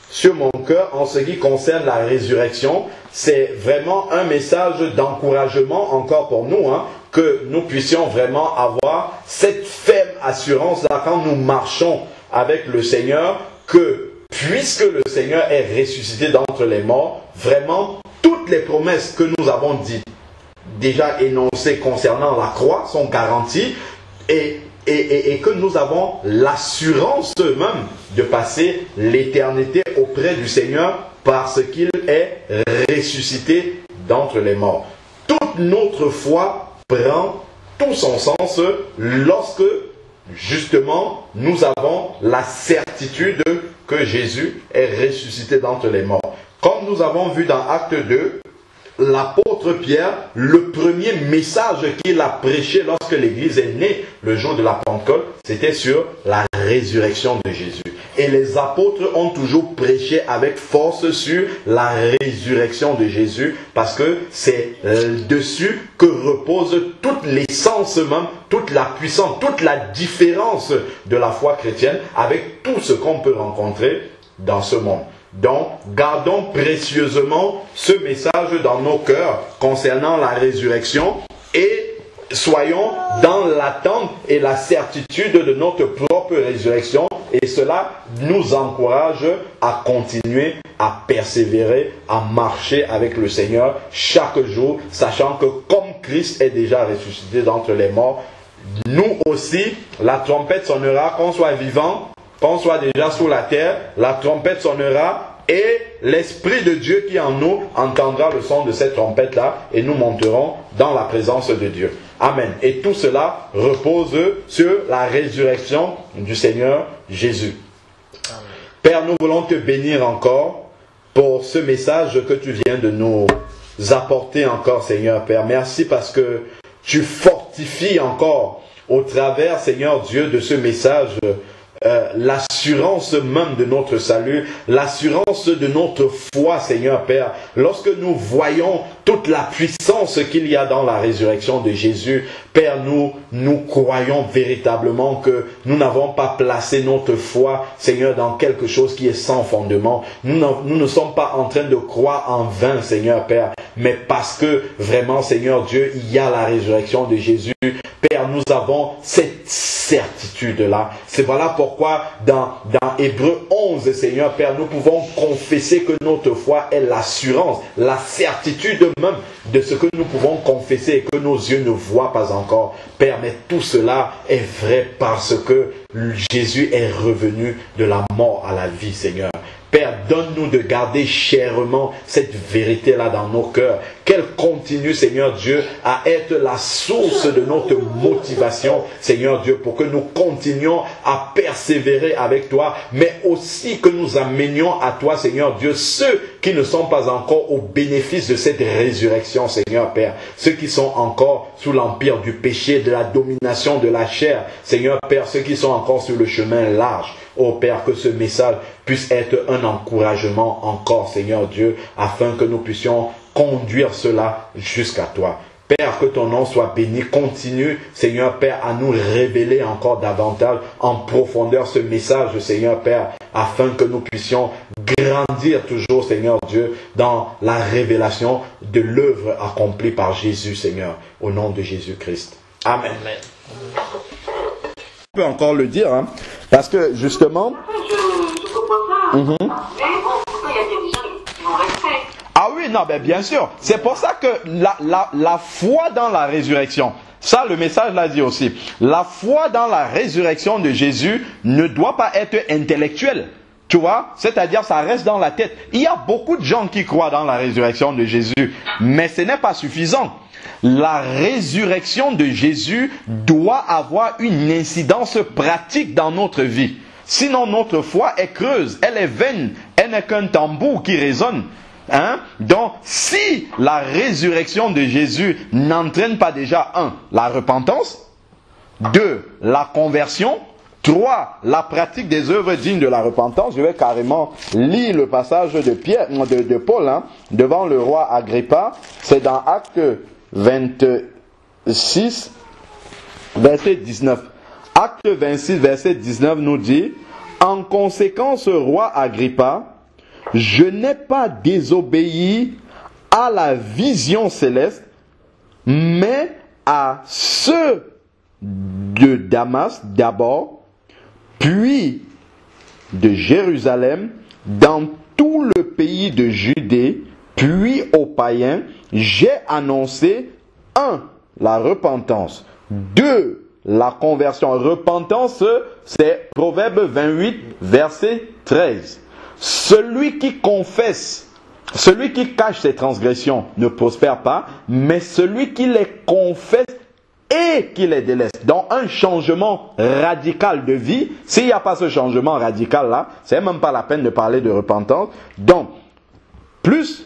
sur mon cœur en ce qui concerne la résurrection. C'est vraiment un message d'encouragement encore pour nous, hein, que nous puissions vraiment avoir cette ferme assurance là quand nous marchons avec le Seigneur, que puisque le Seigneur est ressuscité d'entre les morts, vraiment toutes les promesses que nous avons dites, déjà énoncées concernant la croix, sont garanties et que nous avons l'assurance même de passer l'éternité auprès du Seigneur parce qu'il est ressuscité d'entre les morts. Toute notre foi prend tout son sens lorsque justement nous avons la certitude que Jésus est ressuscité d'entre les morts. Comme nous avons vu dans Acte 2, l'apôtre Pierre, le premier message qu'il a prêché lorsque l'Église est née le jour de la Pentecôte, c'était sur la résurrection de Jésus. Et les apôtres ont toujours prêché avec force sur la résurrection de Jésus, parce que c'est dessus que repose toute l'essence même, toute la puissance, toute la différence de la foi chrétienne avec tout ce qu'on peut rencontrer dans ce monde. Donc, gardons précieusement ce message dans nos cœurs concernant la résurrection et soyons dans l'attente et la certitude de notre propre résurrection, et cela nous encourage à continuer, à persévérer, à marcher avec le Seigneur chaque jour, sachant que comme Christ est déjà ressuscité d'entre les morts, nous aussi, la trompette sonnera, qu'on soit vivant, qu'on soit déjà sous la terre, la trompette sonnera et l'Esprit de Dieu qui est en nous entendra le son de cette trompette-là et nous monterons dans la présence de Dieu. Amen. Et tout cela repose sur la résurrection du Seigneur Jésus. Amen. Père, nous voulons te bénir encore pour ce message que tu viens de nous apporter encore, Seigneur Père. Merci parce que tu fortifies encore au travers, Seigneur Dieu, de ce message l'assurance même de notre salut, l'assurance de notre foi, Seigneur Père. Lorsque nous voyons toute la puissance qu'il y a dans la résurrection de Jésus, Père, nous croyons véritablement que nous n'avons pas placé notre foi, Seigneur, dans quelque chose qui est sans fondement. Nous ne sommes pas en train de croire en vain, Seigneur Père, mais parce que vraiment, Seigneur Dieu, il y a la résurrection de Jésus. Père, nous avons cette certitude-là. C'est voilà pourquoi dans Hébreux 11, Seigneur Père, nous pouvons confesser que notre foi est l'assurance, la certitude même de ce que nous pouvons confesser et que nos yeux ne voient pas encore. Père, mais tout cela est vrai parce que Jésus est revenu de la mort à la vie, Seigneur. Père, donne-nous de garder chèrement cette vérité-là dans nos cœurs. Qu'elle continue, Seigneur Dieu, à être la source de notre motivation, Seigneur Dieu, pour que nous continuions à persévérer avec toi, mais aussi que nous amenions à toi, Seigneur Dieu, ceux qui ne sont pas encore au bénéfice de cette résurrection, Seigneur Père. Ceux qui sont encore sous l'empire du péché, de la domination de la chair, Seigneur Père, ceux qui sont encore sur le chemin large. Oh Père, que ce message puisse être un encouragement encore, Seigneur Dieu, afin que nous puissions conduire cela jusqu'à toi. Père, que ton nom soit béni. Continue, Seigneur Père, à nous révéler encore davantage en profondeur ce message, Seigneur Père, afin que nous puissions grandir toujours, Seigneur Dieu, dans la révélation de l'œuvre accomplie par Jésus, Seigneur, au nom de Jésus-Christ. Amen. On peut encore le dire, hein, parce que justement... Je comprends ça, mais bon, pourquoi il y a des gens qui vont rester? Ah oui, non, ben bien sûr. C'est pour ça que la foi dans la résurrection, ça le message l'a dit aussi, la foi dans la résurrection de Jésus ne doit pas être intellectuelle. Tu vois, c'est-à-dire ça reste dans la tête. Il y a beaucoup de gens qui croient dans la résurrection de Jésus, mais ce n'est pas suffisant. La résurrection de Jésus doit avoir une incidence pratique dans notre vie. Sinon, notre foi est creuse, elle est vaine, elle n'est qu'un tambour qui résonne. Hein? Donc, si la résurrection de Jésus n'entraîne pas déjà, 1, la repentance, 2, la conversion, 3, la pratique des œuvres dignes de la repentance. Je vais carrément lire le passage de Paul, hein, devant le roi Agrippa. C'est dans Actes 26, verset 19. Acte 26, verset 19 nous dit: en conséquence, roi Agrippa, je n'ai pas désobéi à la vision céleste, mais à ceux de Damas d'abord, puis de Jérusalem, dans tout le pays de Judée, puis aux païens, j'ai annoncé 1, la repentance, 2, la conversion. Repentance, c'est Proverbe 28, verset 13. Celui qui confesse, celui qui cache ses transgressions ne prospère pas, mais celui qui les confesse et qui les délaisse. Donc un changement radical de vie, s'il n'y a pas ce changement radical là, c'est même pas la peine de parler de repentance. Donc, plus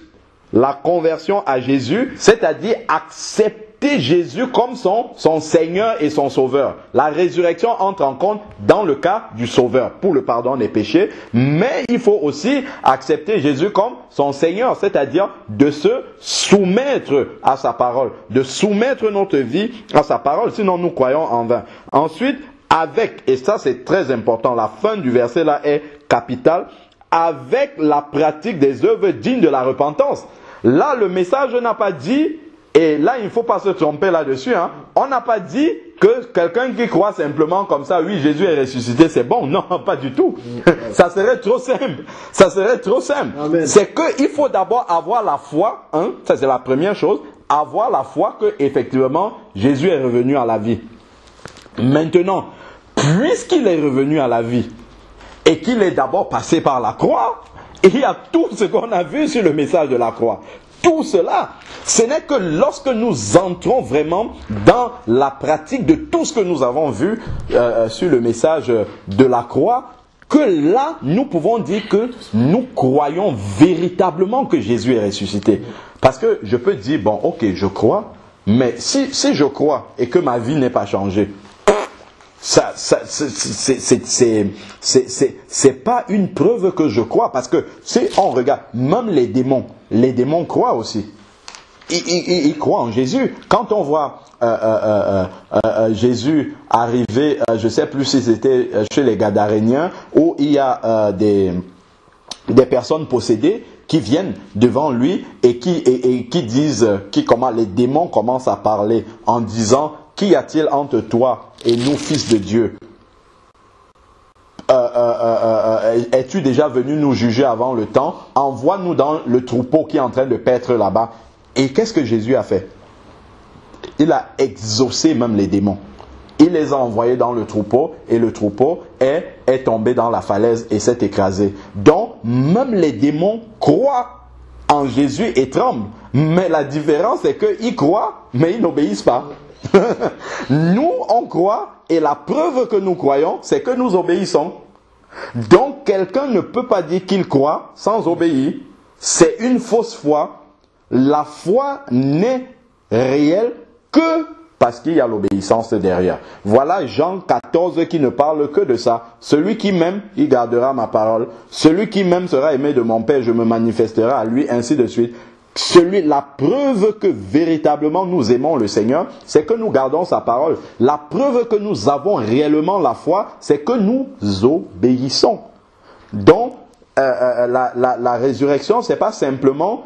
la conversion à Jésus, c'est-à-dire accepter Jésus comme son Seigneur et son Sauveur. La résurrection entre en compte dans le cas du Sauveur pour le pardon des péchés, mais il faut aussi accepter Jésus comme son Seigneur, c'est-à-dire de se soumettre à sa parole, de soumettre notre vie à sa parole, sinon nous croyons en vain. Ensuite, avec, et ça c'est très important, la fin du verset là est capitale, avec la pratique des œuvres dignes de la repentance. Là, le message n'a pas dit, et là, il ne faut pas se tromper là-dessus, hein. On n'a pas dit que quelqu'un qui croit simplement comme ça, oui, Jésus est ressuscité, c'est bon. Non, pas du tout. Ça serait trop simple. Ça serait trop simple. C'est qu'il faut d'abord avoir la foi, hein, ça c'est la première chose, avoir la foi que effectivement Jésus est revenu à la vie. Maintenant, puisqu'il est revenu à la vie, et qu'il est d'abord passé par la croix, il y a tout ce qu'on a vu sur le message de la croix. Tout cela, ce n'est que lorsque nous entrons vraiment dans la pratique de tout ce que nous avons vu sur le message de la croix, que là, nous pouvons dire que nous croyons véritablement que Jésus est ressuscité. Parce que je peux dire, bon, ok, je crois, mais si je crois et que ma vie n'est pas changée, c'est pas une preuve que je crois, parce que si on regarde, même les démons croient aussi. Ils croient en Jésus. Quand on voit Jésus arriver, je ne sais plus si c'était chez les Gadaréniens, où il y a des personnes possédées qui viennent devant lui et qui disent, les démons commencent à parler en disant: qu'y a-t-il entre toi et nous, fils de Dieu? Es-tu déjà venu nous juger avant le temps? Envoie-nous dans le troupeau qui est en train de paître là-bas. Et qu'est-ce que Jésus a fait? Il a exaucé même les démons. Il les a envoyés dans le troupeau et le troupeau est tombé dans la falaise et s'est écrasé. Donc, même les démons croient en Jésus et tremblent. Mais la différence, c'est qu'ils croient, mais ils n'obéissent pas. Nous, on croit, et la preuve que nous croyons, c'est que nous obéissons. Donc, quelqu'un ne peut pas dire qu'il croit sans obéir. C'est une fausse foi. La foi n'est réelle que parce qu'il y a l'obéissance derrière. Voilà Jean 14 qui ne parle que de ça. Celui qui m'aime, il gardera ma parole. Celui qui m'aime sera aimé de mon Père, je me manifesterai à lui, ainsi de suite. La preuve que véritablement nous aimons le Seigneur, c'est que nous gardons sa parole. La preuve que nous avons réellement la foi, c'est que nous obéissons. Donc, la résurrection, c'est pas simplement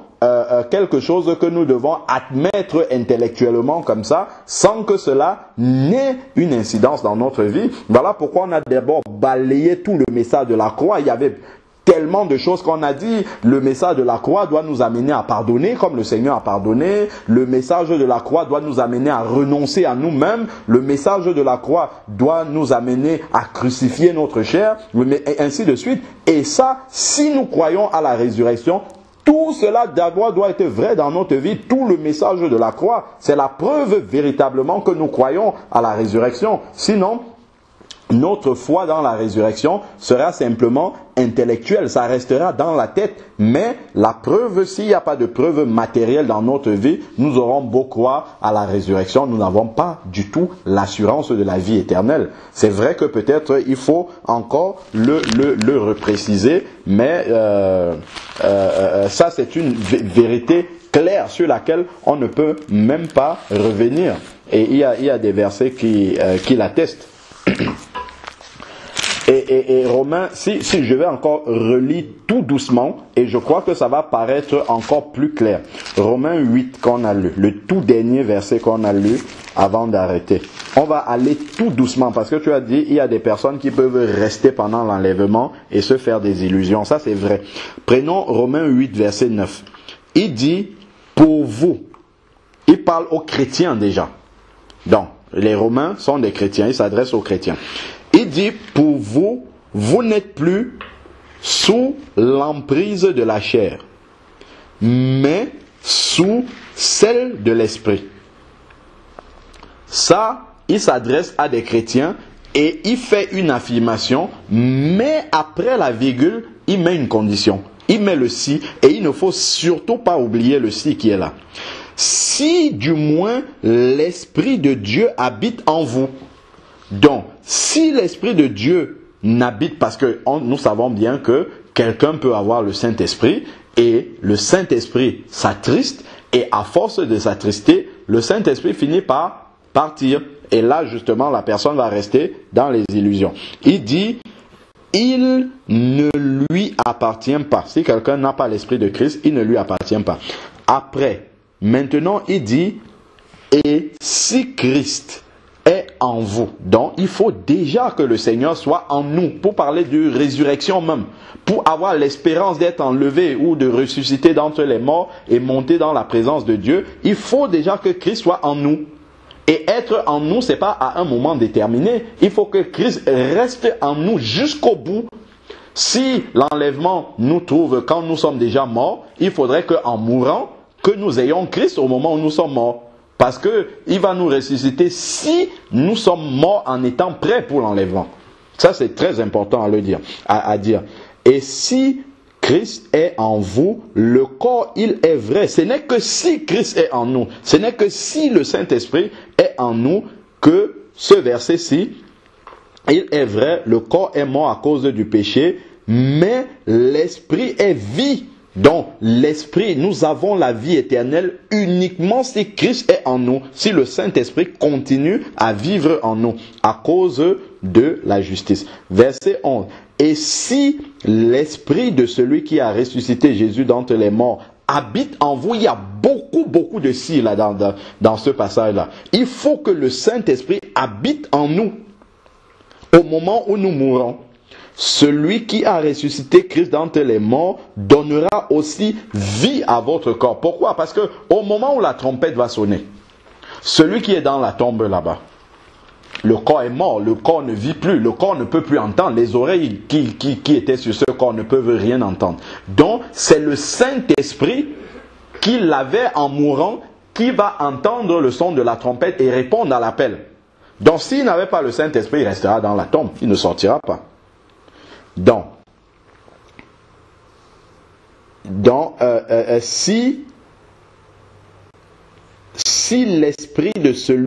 quelque chose que nous devons admettre intellectuellement comme ça, sans que cela n'ait une incidence dans notre vie. Voilà pourquoi on a d'abord balayé tout le message de la croix. Il y avait tellement de choses qu'on a dit. Le message de la croix doit nous amener à pardonner comme le Seigneur a pardonné. Le message de la croix doit nous amener à renoncer à nous-mêmes. Le message de la croix doit nous amener à crucifier notre chair, et ainsi de suite. Et ça, si nous croyons à la résurrection, tout cela d'abord doit être vrai dans notre vie. Tout le message de la croix, c'est la preuve véritablement que nous croyons à la résurrection. Sinon, notre foi dans la résurrection sera simplement intellectuelle, ça restera dans la tête, mais la preuve, s'il n'y a pas de preuve matérielle dans notre vie, nous aurons beau croire à la résurrection, nous n'avons pas du tout l'assurance de la vie éternelle. C'est vrai que peut-être il faut encore le repréciser, mais ça c'est une vérité claire sur laquelle on ne peut même pas revenir. Et il y a des versets qui l'attestent. Et Romains, si je vais encore relire tout doucement, et je crois que ça va paraître encore plus clair. Romains 8 qu'on a lu, le tout dernier verset qu'on a lu avant d'arrêter. On va aller tout doucement parce que tu as dit, il y a des personnes qui peuvent rester pendant l'enlèvement et se faire des illusions. Ça c'est vrai. Prenons Romains 8 verset 9. Il dit, pour vous, il parle aux chrétiens déjà. Donc, les Romains sont des chrétiens, il s'adresse aux chrétiens. Il dit, pour vous, vous n'êtes plus sous l'emprise de la chair, mais sous celle de l'esprit. Ça, il s'adresse à des chrétiens et il fait une affirmation, mais après la virgule, il met une condition. Il met le si, et il ne faut surtout pas oublier le si qui est là. Si du moins l'Esprit de Dieu habite en vous. Donc, si l'Esprit de Dieu n'habite, parce que nous savons bien que quelqu'un peut avoir le Saint-Esprit, et le Saint-Esprit s'attriste, et à force de s'attrister, le Saint-Esprit finit par partir. Et là, justement, la personne va rester dans les illusions. Il dit, il ne lui appartient pas. Si quelqu'un n'a pas l'Esprit de Christ, il ne lui appartient pas. Après, maintenant, il dit, et si Christ est en vous. Donc, il faut déjà que le Seigneur soit en nous, pour parler de résurrection même, pour avoir l'espérance d'être enlevé ou de ressusciter d'entre les morts et monter dans la présence de Dieu. Il faut déjà que Christ soit en nous. Et être en nous, c'est pas à un moment déterminé. Il faut que Christ reste en nous jusqu'au bout. Si l'enlèvement nous trouve quand nous sommes déjà morts, il faudrait qu'en mourant, que nous ayons Christ au moment où nous sommes morts. Parce qu'il va nous ressusciter si nous sommes morts en étant prêts pour l'enlèvement. Ça, c'est très important à le dire, à dire. Et si Christ est en vous, le corps, il est vrai. Ce n'est que si Christ est en nous, ce n'est que si le Saint-Esprit est en nous que ce verset-ci il est vrai, le corps est mort à cause du péché, mais l'esprit est vie. Donc, l'esprit, nous avons la vie éternelle uniquement si Christ est en nous, si le Saint-Esprit continue à vivre en nous, à cause de la justice. Verset 11. Et si l'esprit de celui qui a ressuscité Jésus d'entre les morts habite en vous, il y a beaucoup de si là dans ce passage-là. Il faut que le Saint-Esprit habite en nous au moment où nous mourrons. Celui qui a ressuscité Christ d'entre les morts donnera aussi vie à votre corps. Pourquoi? Parce que au moment où la trompette va sonner, celui qui est dans la tombe là-bas, le corps est mort, le corps ne vit plus, le corps ne peut plus entendre. Les oreilles qui étaient sur ce corps ne peuvent rien entendre. Donc, c'est le Saint-Esprit qui l'avait en mourant, qui va entendre le son de la trompette et répondre à l'appel. Donc, s'il n'avait pas le Saint-Esprit, il restera dans la tombe, il ne sortira pas. Donc si l'esprit de celui